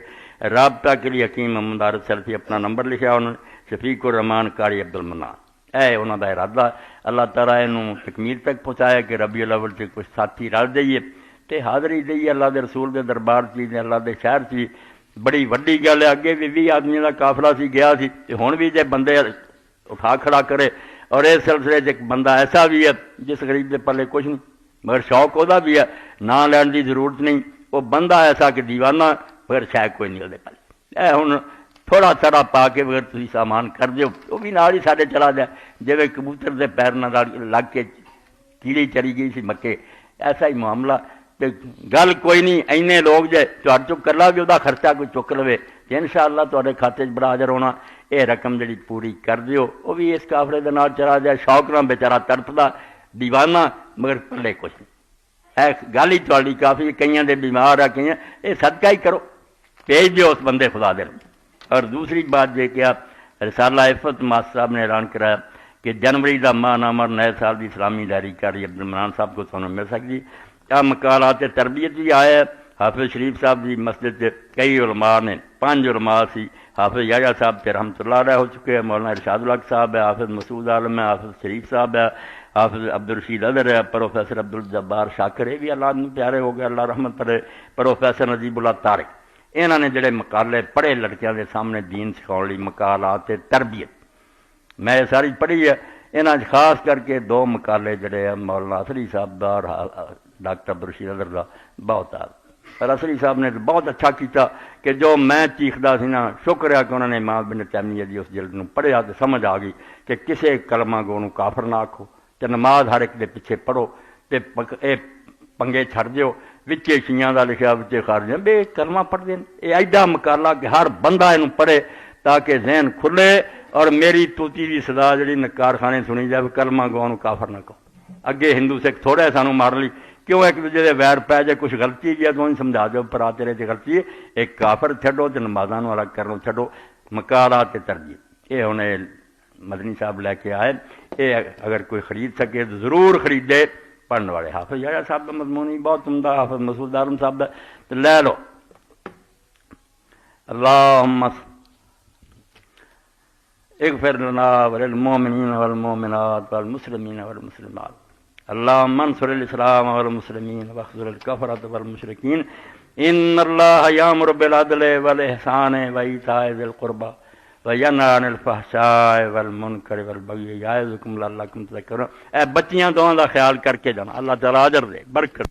رابطہ کے لیے حکیم محمد عارف سلفی اپنا نمبر لکھا، انہوں نے شفیق الرحمان قاری عبدالمنان، اے انہوں کا ارادہ اللہ تعالیٰ انہوں تکمیل تک پہنچایا کہ ربیع الاول سے کچھ ساتھی رل دئیے تے حاضری دئیے اللہ دے رسول دے دربار چی اللہ دے شہر چی، بڑی وڈی گل ہے۔ اگے بھی 20 آدمیوں کا قافلہ سی گیا سی، تے ہن بھی جے بندے اٹھا کھڑا کرے، اور اس سلسلے ایک بندہ ایسا بھی ہے جس غریب دے پلے کچھ نہیں مگر شوق وہ بھی ہے، نہ لین کی ضرورت نہیں، وہ بندہ ایسا کہ دیوانہ مگر شاید کوئی نہیں وہ پلے، اے ہن تھوڑا تھوڑا پا کے اگر تھی سامان کر دیو وہ بھی نال ہی سارے چلا جائے، جی کبوتر دے پیر نہ لگ کے کیڑی چلی گئی سی مکے، ایسا ہی معاملہ۔ گل کوئی نہیں، اینے لوگ جے چک کر لا بھی وہ خرچہ کوئی چک لوے کہ ان شاء اللہ تے کھاتے بڑا حاضر ہونا، یہ رقم جڑی پوری کر دیو، وہ بھی اس قافلے دے نال چلا جائے، شوق نہ بیچارہ تڑپدا دیوانہ مگر پلے کچھ نہیں، اے گل ہی تھوڑی کافی، کئیاں دے بیمار ہے، کئیاں یہ صدقہ ہی کرو، بھیج دیو اس بندے خدا دے۔ اور دوسری بات یہ کہ رسالہ عفت ماسٹر صاحب نے اعلان کرایا کہ جنوری کا ماہ نامر نئے سال کی اسلامی ڈائری قاری عبدالمنان صاحب کو سنوں مل سکتی۔ کیا مقالات تربیت بھی آئے، حافظ شریف صاحب کی مسجد سے کئی علماء نے، 5 علماء سی، حافظ یحییٰ صاحب پہ رحمۃ اللہ علیہ ہو چکے ہیں، مولانا ارشاد الحق صاحب ہے، حافظ مسعود عالم ہے، حافظ شریف صاحب ہے، حافظ عبدالرشید اظہر ہے، پروفیسر عبدالجبار شاکر، یہ بھی اللہ پیارے ہو گئے اللہ رحمت کرے، پروفیسر نجیب اللہ طارق، انہوں نے جڑے مقالے پڑھے لڑکیاں دے سامنے دین سکھاؤ لی، مقالات تربیت میں یہ ساری پڑھی ہے، انہوں نے خاص کر کے 2 مقالے جڑے ہیں مولانا اصری صاحب دا اور ڈاکٹر عبدالرشید اظہر دا بہت آ، اور اصری صاحب نے بہت اچھا کیتا کہ جو میں چیخدا سی نا، شکر ہے کہ انہوں نے امام ابن تیمیہ دی اس جلد نو پڑھیا تو سمجھ آ گئی کہ کسے کلمہ گو نو کافر نہ آکھو، تے نماز ہر ایک دے پیچھے پڑھو، تے اے پنگے چھڑ دیو، وچے شیعہ دا لکھیا وچے خارجیاں بے کلمہ پڑھ دین، یہ ایڈا مقالہ کہ ہر بندہ انہوں پڑھے تاکہ ذہن کھلے، اور میری توتی دی صدا جڑی کارخانے سنی جائے کلمہ گو نو کافر نہ کہو۔ اگے ہندو سکھ تھوڑے سانو مار لی، کیوں ایک دوسرے دے ویر پی جائے، کچھ غلطی کیا تو سمجھا دو پر تیرے تے غلطی ہے، ایک کافر چھڈو تے نمازاں نو الگ کرنو چھڈو، مقالات تربیت یہ ہن مدنی صاحب لے کے آئے، یہ اگر کوئی خرید سکے تو ضرور خریدے، پڑھنے والے حافظ یحییٰ صاحب کا مضمون ہی بہت عمدہ، حافظ مسعود عالم صاحب کا تو لے لو۔ اللہم اغفر لنا وللمؤمنین والمؤمنات والمسلمین والمسلمات، اللہم انصر الاسلام والمسلمین واخذل الکفرۃ والمشرکین، ان اللہ یامر بالعدل والاحسان وایتاء ذی القربی وینہی عن الفحشاء والمنکر والبغی یعظکم لعلکم تذکرون۔ اے بچیاں دونوں دا خیال کر کے جانا، اللہ تعالیٰ اجر دے برکت۔